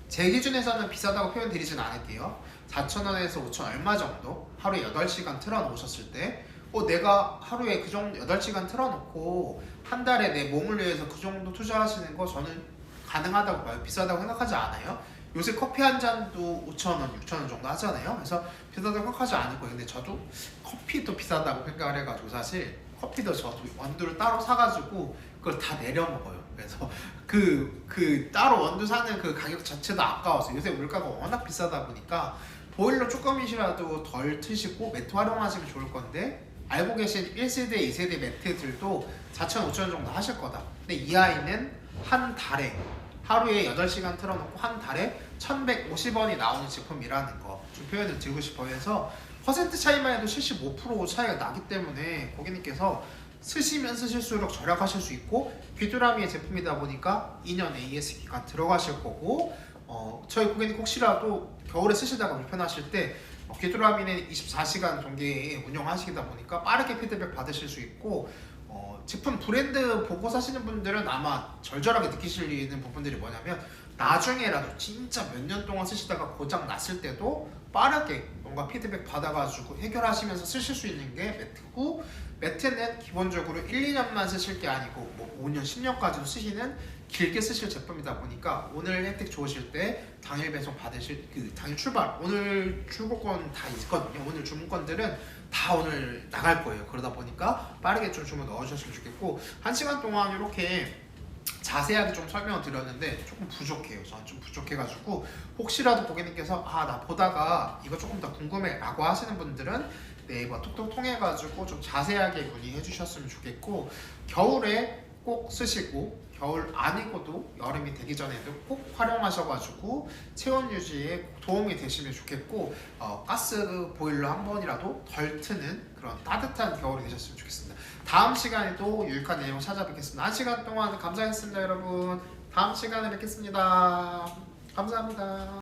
제 기준에서는 비싸다고 표현 드리진 않을게요. 4,000원에서 5,000원 얼마 정도 하루에 8시간 틀어놓으셨을 때 내가 하루에 그 정도 8시간 틀어놓고 한 달에 내 몸을 위해서 그 정도 투자하시는 거 저는 가능하다고 봐요. 비싸다고 생각하지 않아요. 요새 커피 한 잔도 5,000원, 6,000원 정도 하잖아요. 그래서 비싸다고 생각하지 않을 거예요. 근데 저도 커피도 비싸다고 생각을 해가지고 사실 커피도 저도 원두를 따로 사가지고 그걸 다 내려 먹어요. 그래서 그 따로 원두 사는 그 가격 자체도 아까워서 요새 물가가 워낙 비싸다 보니까 보일러 조금이라도 덜 트시고 매트 활용하시면 좋을 건데 알고 계신 1세대, 2세대 매트들도 4,000, 5,000원 정도 하실 거다. 근데 이 아이는 한 달에 하루에 8시간 틀어놓고 한 달에 1,150원이 나오는 제품이라는 거 좀 표현을 드리고 싶어요. 해서 퍼센트 차이만 해도 75% 차이가 나기 때문에 고객님께서 쓰시면 쓰실수록 절약하실 수 있고 귀뚜라미의 제품이다 보니까 2년 AS 기간 들어가실 거고 저희 고객님 혹시라도 겨울에 쓰시다가 불편하실 때 귀뚜라미는 24시간 동계에 운영하시다 보니까 빠르게 피드백 받으실 수 있고 제품 브랜드 보고 사시는 분들은 아마 절절하게 느끼시는 부분들이 뭐냐면 나중에라도 진짜 몇 년 동안 쓰시다가 고장 났을 때도 빠르게 뭔가 피드백 받아가지고 해결하시면서 쓰실 수 있는 게 매트고, 매트는 기본적으로 1, 2년만 쓰실 게 아니고 뭐 5년, 10년까지도 쓰시는 길게 쓰실 제품이다 보니까 오늘 혜택 좋으실 때 당일 배송 받으실 당일 출발, 오늘 출고권 다 있거든요. 오늘 주문권들은 다 오늘 나갈 거예요. 그러다 보니까 빠르게 좀 주문 넣어주셨으면 좋겠고, 1시간 동안 이렇게 자세하게 좀 설명을 드렸는데 조금 부족해요. 저는 좀 부족해가지고 혹시라도 고객님께서 나 보다가 이거 조금 더 궁금해 라고 하시는 분들은 네이버 톡톡 통해가지고 좀 자세하게 문의해 주셨으면 좋겠고, 겨울에 꼭 쓰시고 겨울 아니고도 여름이 되기 전에도 꼭 활용하셔가지고 체온 유지에 도움이 되시면 좋겠고, 가스 보일러 한 번이라도 덜 트는 그런 따뜻한 겨울이 되셨으면 좋겠습니다. 다음 시간에도 유익한 내용 찾아뵙겠습니다. 1시간 동안 감사했습니다 여러분. 다음 시간에 뵙겠습니다. 감사합니다.